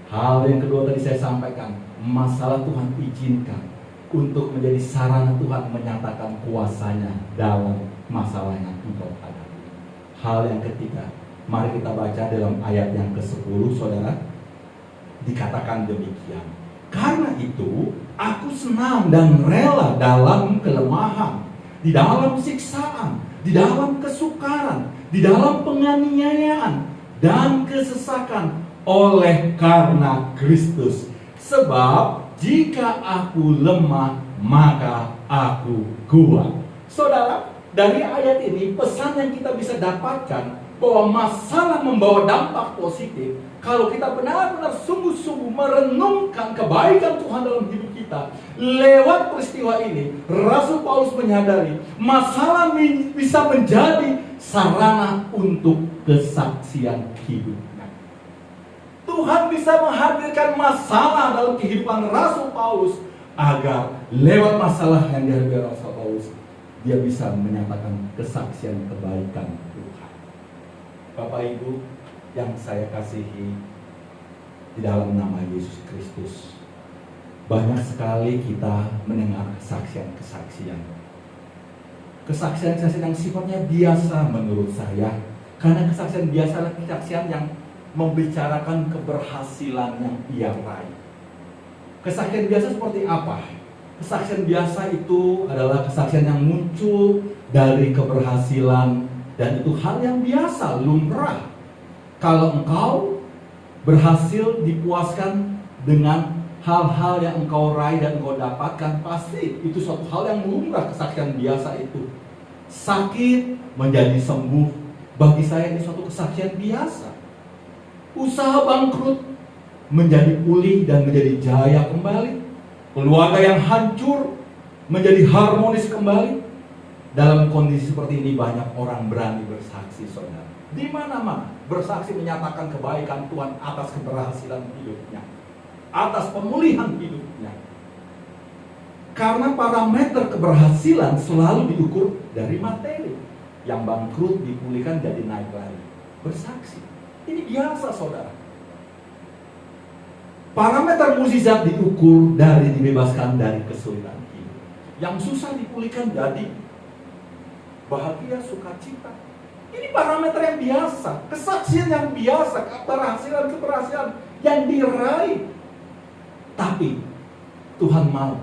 Hal yang kedua tadi saya sampaikan, masalah Tuhan izinkan untuk menjadi sarana Tuhan menyatakan kuasanya dalam masalah yang engkau hadapi. Hal yang ketiga, mari kita baca dalam ayat yang ke-10, saudara. Dikatakan demikian, karena itu aku senang dan rela dalam kelemahan, di dalam siksaan, di dalam kesukaran, di dalam penganiayaan dan kesesakan oleh karena Kristus. Sebab jika aku lemah, maka aku kuat. Saudara, dari ayat ini pesan yang kita bisa dapatkan bahwa masalah membawa dampak positif kalau kita benar-benar sungguh-sungguh merenungkan kebaikan Tuhan dalam hidup kita. Lewat peristiwa ini, Rasul Paulus menyadari masalah bisa menjadi sarana untuk kesaksian hidupnya. Tuhan bisa menghadirkan masalah dalam kehidupan Rasul Paulus agar lewat masalah yang dihadapi Rasul Paulus, dia bisa menyatakan kesaksian kebaikan Tuhan. Bapak Ibu yang saya kasihi di dalam nama Yesus Kristus, banyak sekali kita mendengar kesaksian-kesaksian yang sifatnya biasa menurut saya, karena kesaksian biasa adalah kesaksian yang membicarakan keberhasilan yang ia raih. Kesaksian biasa seperti apa? Kesaksian biasa itu adalah kesaksian yang muncul dari keberhasilan, dan itu hal yang biasa, lumrah. Kalau engkau berhasil dipuaskan dengan hal-hal yang engkau raih dan engkau dapatkan, pasti itu suatu hal yang lumrah. Kesaksian biasa itu. Sakit menjadi sembuh, bagi saya ini suatu kesaksian biasa. Usaha bangkrut menjadi pulih dan menjadi jaya kembali. Keluarga yang hancur menjadi harmonis kembali. Dalam kondisi seperti ini banyak orang berani bersaksi, saudara. Di mana-mana bersaksi menyatakan kebaikan Tuhan atas keberhasilan hidupnya, atas pemulihan hidupnya. Karena parameter keberhasilan selalu diukur dari materi. Yang bangkrut dipulihkan jadi naik lagi. Bersaksi. Ini biasa, saudara. Parameter mukjizat diukur dari dibebaskan dari kesulitan hidup. Yang susah dipulihkan jadi bahagia, sukacita. Ini parameter yang biasa, kesaksian yang biasa, keberhasilan yang diraih. Tapi Tuhan mau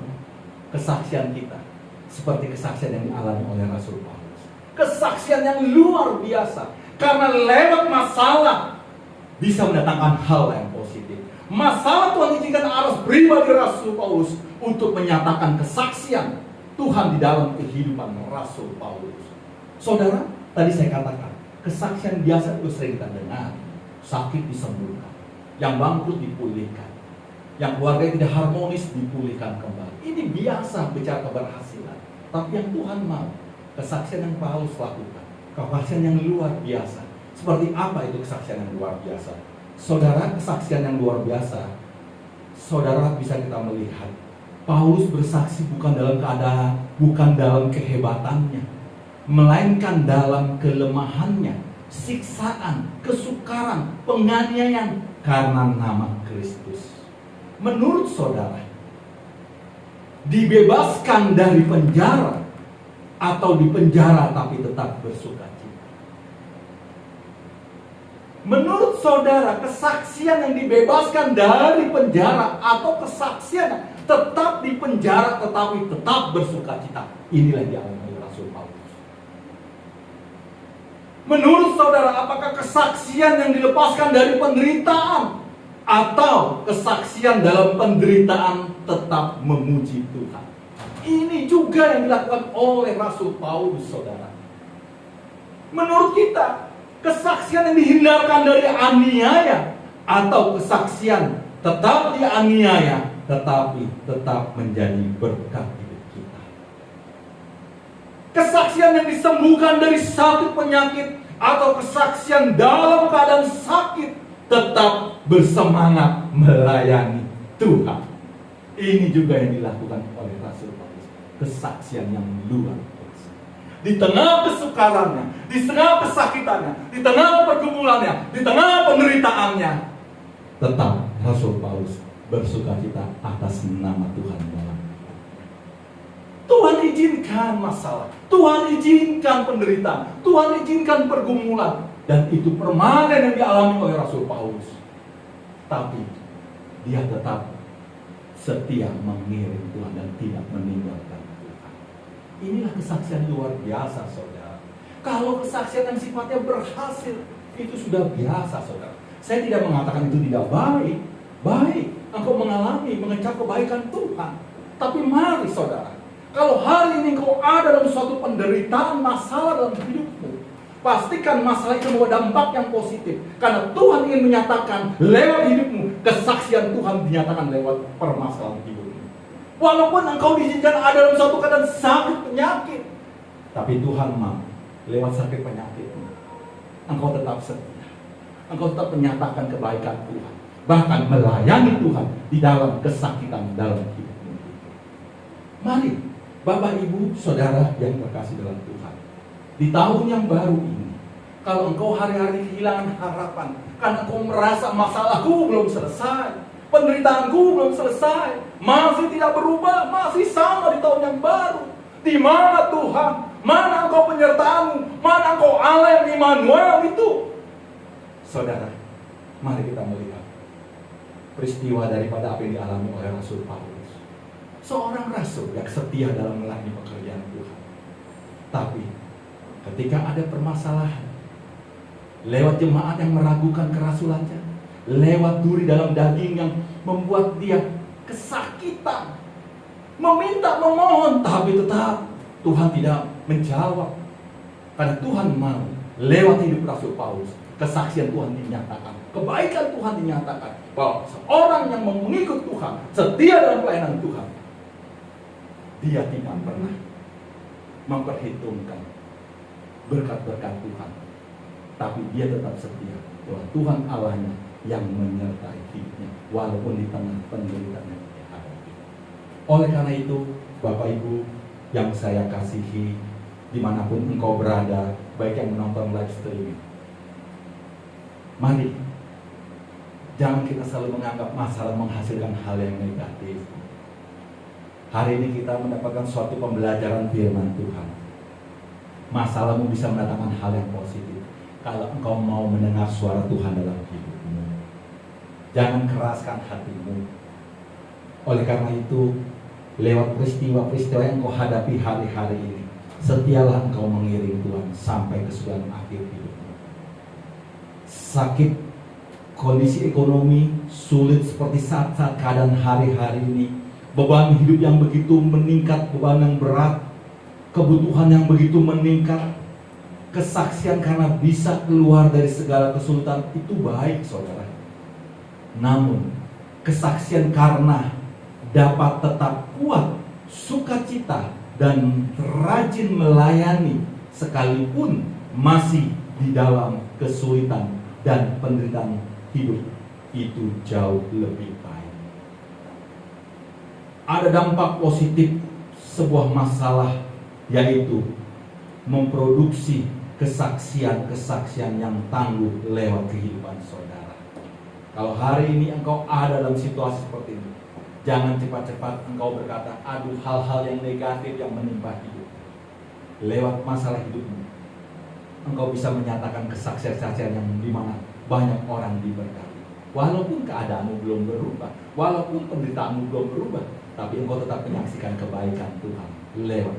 kesaksian kita seperti kesaksian yang dialami oleh Rasul Paulus. Kesaksian yang luar biasa, karena lewat masalah bisa mendatangkan hal yang positif. Masalah Tuhan izinkan aras pribadi Rasul Paulus untuk menyatakan kesaksian Tuhan di dalam kehidupan Rasul Paulus. Saudara, tadi saya katakan, kesaksian biasa itu sering kita dengar. Sakit disembuhkan, yang bangkrut dipulihkan, yang keluarga tidak harmonis dipulihkan kembali. Ini biasa bicara keberhasilan. Tapi yang Tuhan mau, kesaksian yang Paulus lakukan, kesaksian yang luar biasa. Seperti apa itu kesaksian yang luar biasa? Saudara, kesaksian yang luar biasa, saudara bisa kita melihat Paulus bersaksi bukan dalam kehebatannya, melainkan dalam kelemahannya, siksaan, kesukaran, penganiayaan karena nama Kristus. Menurut saudara, dibebaskan dari penjara atau di penjara tapi tetap bersukacita? Menurut saudara, kesaksian yang dibebaskan dari penjara atau kesaksian yang tetap di penjara tetapi tetap bersukacita, inilah yang dialami oleh Rasul Paulus. Menurut saudara, apakah kesaksian yang dilepaskan dari penderitaan atau kesaksian dalam penderitaan tetap memuji Tuhan? Ini juga yang dilakukan oleh Rasul Paulus, saudara. Menurut kita, kesaksian yang dihindarkan dari aniaya atau kesaksian tetap dianiaya tetapi tetap menjadi berkat hidup kita. Kesaksian yang disembuhkan dari sakit penyakit atau kesaksian dalam keadaan sakit tetap bersemangat melayani Tuhan. Ini juga yang dilakukan oleh Rasul Paulus. Kesaksian yang luar biasa. Di tengah kesukarannya, di tengah kesakitannya, di tengah pergumulannya, di tengah penderitaannya, tetap Rasul Paulus bersukacita atas nama Tuhan dalam. Tuhan izinkan masalah, Tuhan izinkan penderitaan, Tuhan izinkan pergumulan, dan itu permanen yang dialami oleh Rasul Paulus. Tapi dia tetap setia mengiring Tuhan dan tidak meninggalkan Tuhan. Inilah kesaksian luar biasa, saudara. Kalau kesaksian yang sifatnya berhasil, itu sudah biasa, saudara. Saya tidak mengatakan itu tidak baik. Baik, engkau mengalami, mengecap kebaikan Tuhan. Tapi mari saudara, kalau hari ini engkau ada dalam suatu penderitaan, masalah dalam hidupmu, pastikan masalah itu membawa dampak yang positif. Karena Tuhan ingin menyatakan lewat hidupmu, kesaksian Tuhan dinyatakan lewat permasalahan hidupmu. Walaupun engkau diizinkan ada dalam suatu keadaan sakit penyakit, tapi Tuhan mau lewat sakit penyakitmu, engkau tetap setia. Engkau tetap menyatakan kebaikan Tuhan. Bahkan melayani Tuhan di dalam kesakitan dalam hidupmu. Mari, Bapak Ibu, Saudara yang terkasih dalam Tuhan, di tahun yang baru ini, kalau engkau hari-hari kehilangan harapan, karena engkau merasa masalahku belum selesai, penderitaanku belum selesai, masih tidak berubah, masih sama di tahun yang baru. Di mana Tuhan? Mana engkau penyertaanmu? Mana engkau Allah yang Immanuel itu? Saudara, mari kita melihat peristiwa daripada apa yang dialami oleh Rasul Paulus. Seorang rasul yang setia dalam melayani pekerjaan Tuhan. Tapi ketika ada permasalahan, lewat jemaat yang meragukan kerasulannya, lewat duri dalam daging yang membuat dia kesakitan, meminta, memohon, tapi tetap Tuhan tidak menjawab. Karena Tuhan mau lewat hidup Rasul Paulus, kesaksian Tuhan dinyatakan, kebaikan Tuhan dinyatakan, bahwa seorang yang mengikut Tuhan, setia dalam pelayanan Tuhan, dia tidak pernah memperhitungkan berkat-berkat Tuhan, tapi dia tetap setia bahwa Tuhan Allahnya yang menyertai hidupnya walaupun di tengah penderitaan yang dia hadapi. Oleh karena itu, Bapak Ibu yang saya kasihi, dimanapun engkau berada, baik yang menonton live streaming, mari jangan kita selalu menganggap masalah menghasilkan hal yang negatif. Hari ini kita mendapatkan suatu pembelajaran firman Tuhan. Masalahmu bisa mendatangkan hal yang positif kalau engkau mau mendengar suara Tuhan dalam hidupmu. Jangan keraskan hatimu. Oleh karena itu, lewat peristiwa-peristiwa yang engkau hadapi hari-hari ini, setialah engkau mengiring Tuhan sampai kesudahan akhir hidupmu. Sakit, kondisi ekonomi sulit seperti saat-saat keadaan hari-hari ini, beban hidup yang begitu meningkat, beban yang berat, kebutuhan yang begitu meningkat, kesaksian karena bisa keluar dari segala kesulitan itu baik, saudara. Namun kesaksian karena dapat tetap kuat, sukacita, dan rajin melayani sekalipun masih di dalam kesulitan dan penderitaan hidup, itu jauh lebih baik. Ada dampak positif sebuah masalah, yaitu memproduksi kesaksian-kesaksian yang tangguh lewat kehidupan saudara. Kalau hari ini engkau ada dalam situasi seperti ini, jangan cepat-cepat engkau berkata, aduh, hal-hal yang negatif yang menimpa hidup. lewat masalah hidupmu, engkau bisa menyatakan kesaksian-kesaksian yang dimana banyak orang diberkati. Walaupun keadaanmu belum berubah, walaupun penderitaanmu belum berubah, tapi engkau tetap menyaksikan kebaikan Tuhan lewat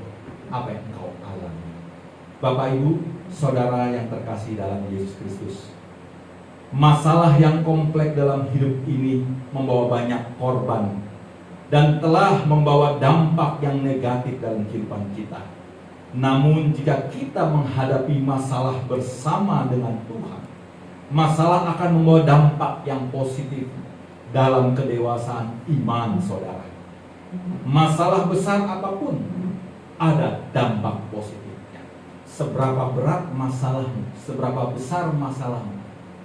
apa yang engkau alami. Bapak Ibu, saudara yang terkasih dalam Yesus Kristus, masalah yang kompleks dalam hidup ini membawa banyak korban dan telah membawa dampak yang negatif dalam kehidupan kita. Namun jika kita menghadapi masalah bersama dengan Tuhan, masalah akan membawa dampak yang positif dalam kedewasaan iman saudara. Masalah besar apapun ada dampak positifnya. Seberapa berat masalahmu, seberapa besar masalahmu,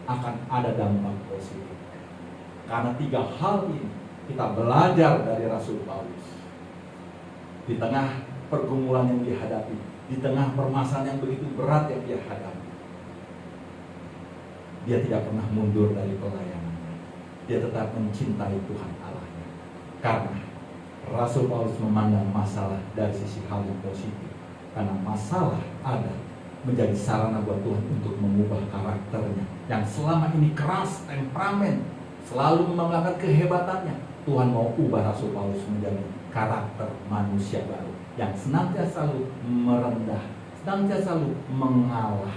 akan ada dampak positif. Karena 3 hal ini kita belajar dari Rasul Paulus. Di tengah pergumulan yang dihadapi, di tengah permasalahan yang begitu berat yang dia hadapi, dia tidak pernah mundur dari pelayanannya. Dia tetap mencintai Tuhan Allahnya. Karena Rasul Paulus memandang masalah dari sisi hal yang positif. Karena masalah ada menjadi sarana buat Tuhan untuk mengubah karakternya yang selama ini keras, temperamen, selalu membanggakan kehebatannya. Tuhan mau ubah Rasul Paulus menjadi karakter manusia baru yang senantiasa selalu merendah, senantiasa selalu mengalah.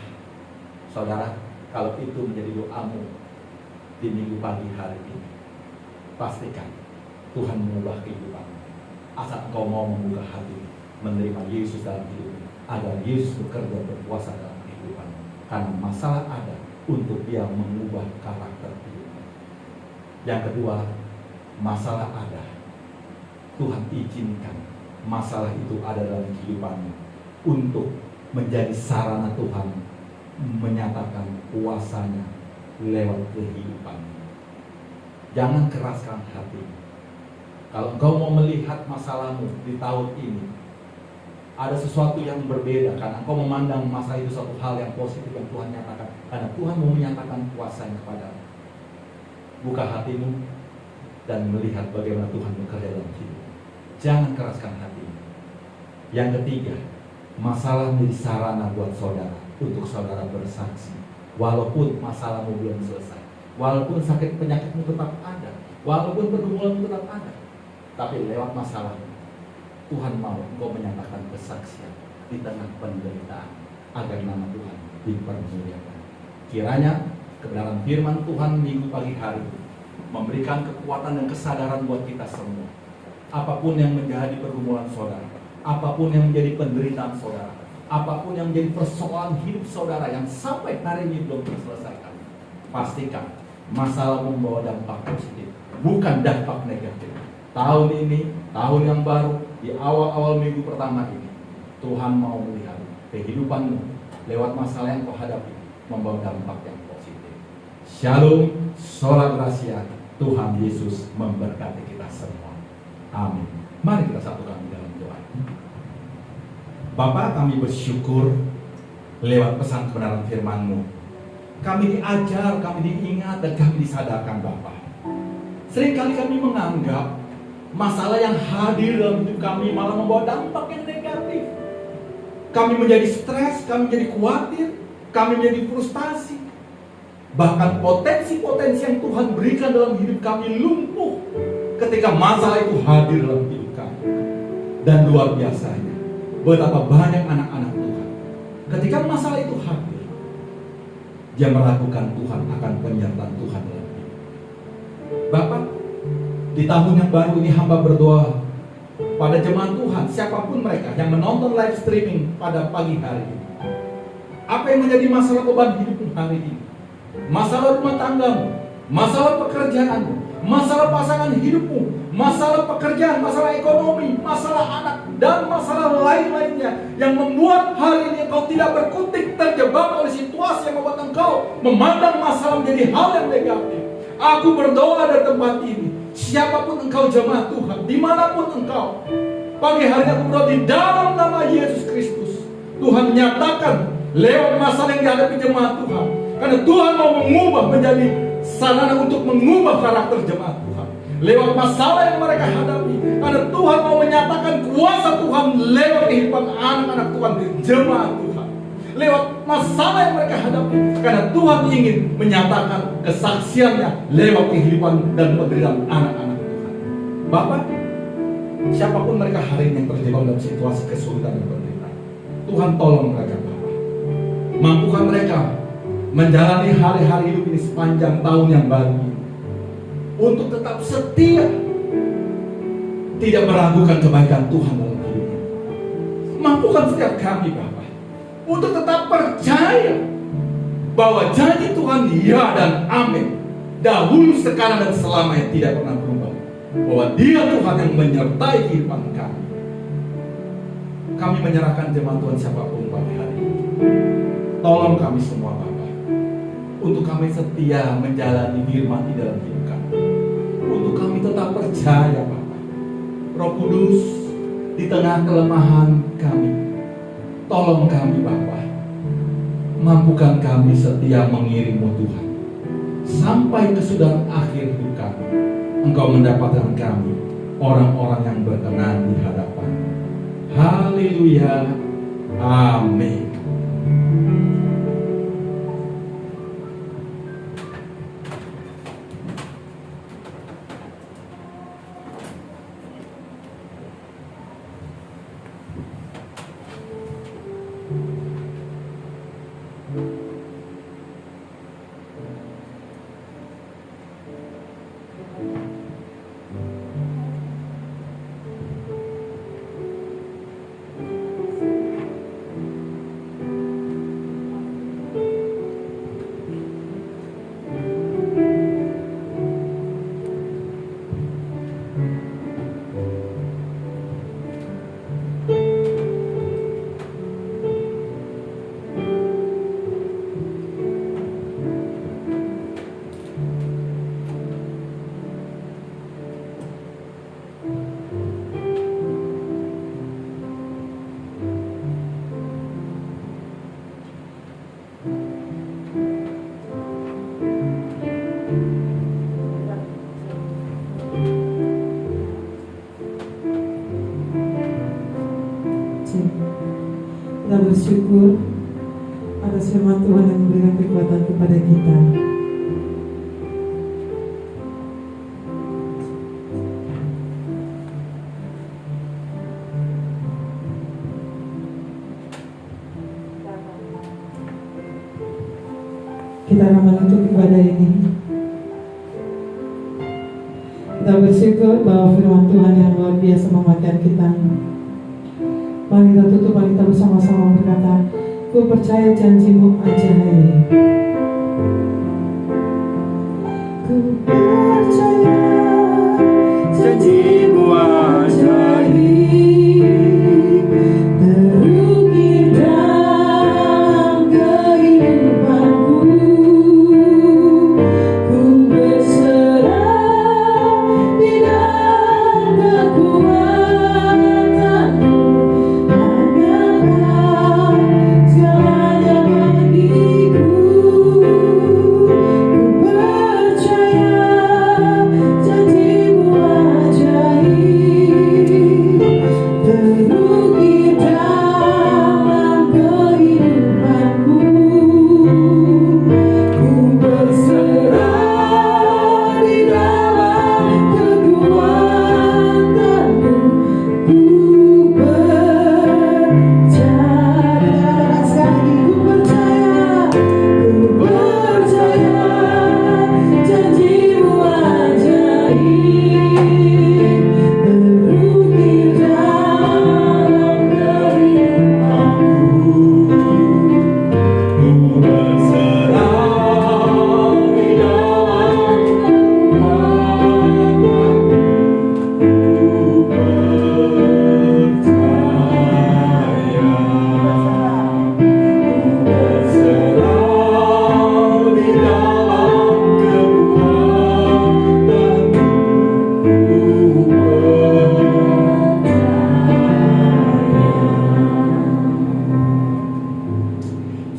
Saudara, kalau itu menjadi doamu di minggu pagi hari ini, pastikan Tuhan mengubah kehidupanmu. Asal engkau mau membuka hati, menerima Yesus dalam hidupmu, agar Yesus bekerja berkuasa dalam kehidupanmu. Karena masalah ada untuk dia mengubah karakter hidupmu. Yang kedua, masalah ada, Tuhan izinkan masalah itu ada dalam kehidupanmu untuk menjadi sarana Tuhan menyatakan kuasanya lewat kehidupanmu. Jangan keraskan hati. Kalau engkau mau melihat masalahmu di tahun ini, ada sesuatu yang berbeda karena engkau memandang masalah itu suatu hal yang positif yang Tuhan nyatakan. Karena Tuhan mau menyatakan kuasanya kepadamu. Buka hatimu dan melihat bagaimana Tuhan bekerja dalam hidup. Jangan keraskan hatimu. Yang ketiga, masalah menjadi sarana buat saudara untuk saudara bersaksi. Walaupun masalahmu belum selesai, walaupun sakit penyakitmu tetap ada, walaupun pergumulanmu tetap ada, tapi lewat masalahmu Tuhan mau engkau menyatakan kesaksian di tengah penderitaan agar nama Tuhan dipermuliakan. Kiranya kebenaran firman Tuhan minggu pagi hari ini memberikan kekuatan dan kesadaran buat kita semua. Apapun yang menjadi pergumulan saudara, apapun yang menjadi penderitaan saudara, apapun yang menjadi persoalan hidup saudara yang sampai hari ini belum terselesaikan, pastikan masalah membawa dampak positif, bukan dampak negatif. Tahun ini, tahun yang baru, di awal-awal minggu pertama ini, Tuhan mau melihat kehidupanmu lewat masalah yang kau hadapi membawa dampak yang positif. Shalom, sholat gracia, Tuhan Yesus memberkati kita semua. Amin. Mari kita satukan di dalam doa. Bapa, kami bersyukur lewat pesan kebenaran firman-Mu. Kami diajar, kami diingat, dan kami disadarkan Bapa. Seringkali kami menganggap masalah yang hadir dalam hidup kami malah membawa dampak yang negatif. Kami menjadi stres, kami menjadi khawatir, kami menjadi frustasi. Bahkan potensi-potensi yang Tuhan berikan dalam hidup kami lumpuh ketika masalah itu hadir dalam hidup kami. Dan luar biasanya, betapa banyak anak-anak Tuhan ketika masalah itu hadir, dia meragukan Tuhan akan penyertaan Tuhan dalam hidup. Bapak, di tahun yang baru ini hamba berdoa pada jemaat Tuhan, siapapun mereka yang menonton live streaming pada pagi hari ini. Apa yang menjadi masalah beban hidupmu hari ini? Masalah rumah tanggamu, masalah pekerjaanmu, masalah pasangan hidupmu, masalah pekerjaan, masalah ekonomi, masalah anak, dan masalah lain-lainnya yang membuat hari ini engkau tidak berkutik terjebak oleh situasi yang membuat engkau memandang masalah menjadi hal yang negatif. Aku berdoa dari tempat ini, siapapun engkau jemaat Tuhan, dimanapun engkau, pagi hari aku berdoa di dalam nama Yesus Kristus, Tuhan menyatakan lewat masalah yang dihadapi jemaat Tuhan, karena Tuhan mau mengubah menjadi sarana untuk mengubah karakter jemaat Tuhan. lewat masalah yang mereka hadapi. Karena Tuhan mau menyatakan kuasa Tuhan lewat kehidupan anak-anak Tuhan di jemaat Tuhan. Lewat masalah yang mereka hadapi. Karena Tuhan ingin menyatakan kesaksiannya lewat kehidupan dan penderitaan anak-anak Tuhan. Bapak, siapapun mereka hari ini yang terjebak dalam situasi kesulitan dan penderitaan, Tuhan tolong mereka Bapak. Mampukan mereka menjalani hari-hari hidup ini sepanjang tahun yang baru ini untuk tetap setia, tidak meragukan kebaikan Tuhan dalam hidupnya. Mampukan setiap kami Bapak untuk tetap percaya bahwa janji Tuhan ya dan amin, dahulu, sekarang, dan selamanya tidak pernah berubah. Bahwa Dia Tuhan yang menyertai kehidupan kami. Kami menyerahkan jemaat Tuhan siapapun pagi hari ini. Tolong kami semua Bapak, untuk kami setia menjalani firman di dalam hidup kami. Untuk kami tetap percaya Bapak. Roh Kudus, di tengah kelemahan kami, tolong kami Bapak. Mampukan kami setia mengiringmu Tuhan. Sampai kesudahan akhir hidup kami, Engkau mendapatkan kami orang-orang yang berkenan di hadapan. Haleluya. Amin. Kita bersyukur atas firman Tuhan yang memberikan kekuatan kepada kita. Kita akan menutup ibadah ini. Kita bersyukur bahwa firman Tuhan yang luar biasa menguatkan kita. Mari kita tutup, mari kita bersama-sama berkata, ku percaya janjimu ajaib. Ku percaya janjimu ajaib, terukir dalam kehidupanku. Ku berserah di dalam kekuatanmu.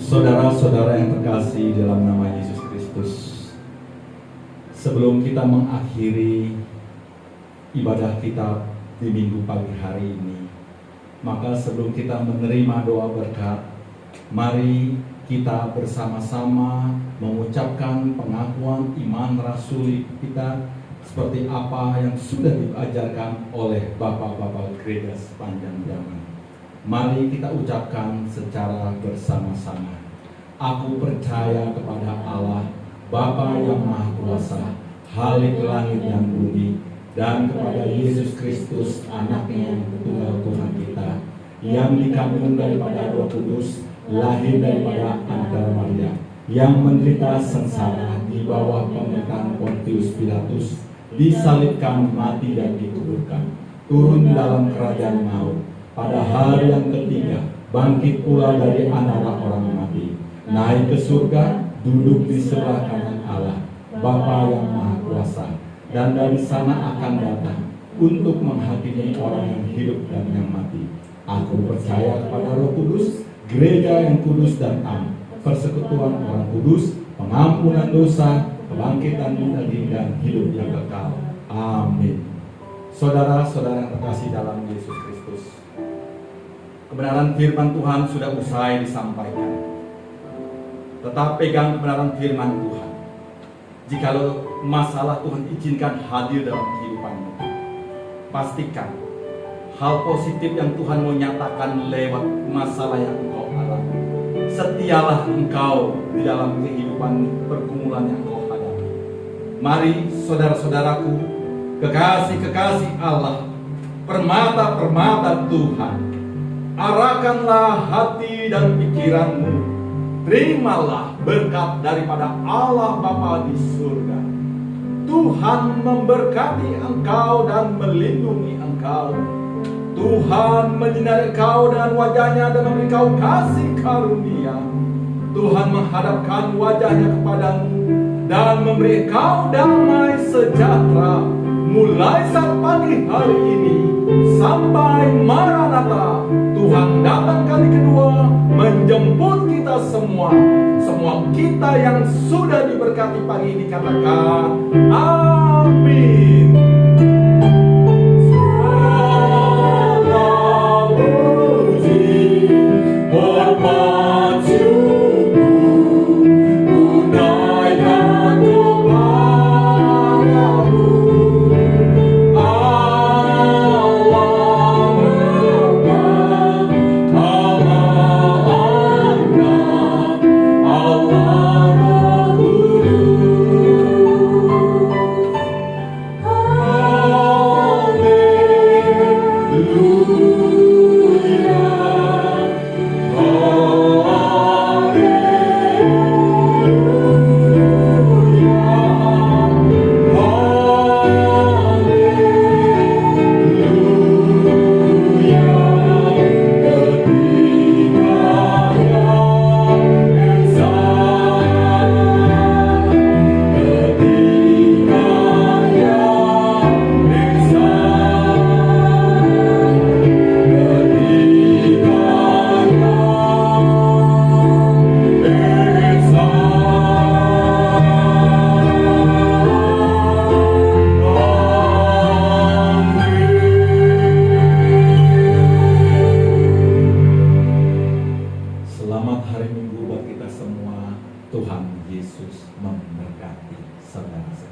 Saudara-saudara yang terkasih dalam nama Yesus Kristus, sebelum kita mengakhiri ibadah kita di minggu pagi hari ini. Maka sebelum kita menerima doa berkat, mari kita bersama-sama mengucapkan pengakuan iman rasuli kita seperti apa yang sudah diajarkan oleh bapak-bapak gereja sepanjang zaman. Mari kita ucapkan secara bersama-sama. Aku percaya kepada Allah, Bapa yang Maha Kuasa, Khalik langit dan bumi, dan kepada Yesus Kristus, anaknya yang tunggal Tuhan kita, yang dikandung daripada Roh Kudus, lahir daripada Anak Maria, yang menderita sengsara di bawah pemerintahan Pontius Pilatus, disalibkan, mati dan dikuburkan, turun dalam kerajaan maut, pada hari yang ketiga bangkit pula dari antara orang mati, naik ke surga, duduk di sebelah kanan Allah, Bapa yang Maha Kuasa, dan dari sana akan datang untuk menghakimi orang yang hidup dan yang mati. Aku percaya kepada Roh Kudus, gereja yang kudus dan am, persekutuan orang kudus, pengampunan dosa, kebangkitan daging dan hidup yang kekal. Amin. Saudara-saudara yang terkasih dalam Yesus Kristus, kebenaran firman Tuhan sudah usai disampaikan. Tetap pegang kebenaran firman Tuhan. Jikalau masalah Tuhan izinkan hadir dalam kehidupanmu, pastikan hal positif yang Tuhan mau nyatakan lewat masalah yang engkau alami. Setialah engkau di dalam kehidupan pergumulan yang engkau hadapi. Mari saudara-saudaraku, kekasih-kekasih Allah, permata-permata Tuhan, arahkanlah hati dan pikiranmu. Terimalah berkat daripada Allah Bapa di surga. Tuhan memberkati engkau dan melindungi engkau. Tuhan menyinari engkau dengan wajahnya dan memberi engkau kasih karunia. Tuhan menghadapkan wajahnya kepadamu dan memberi engkau damai sejahtera mulai saat pagi hari ini sampai Maranatha. Tuhan datang kali kedua menjemput kita semua. Semua kita yang sudah diberkati pagi ini katakan amin. Tuhan Yesus memberkati saudara-saudara.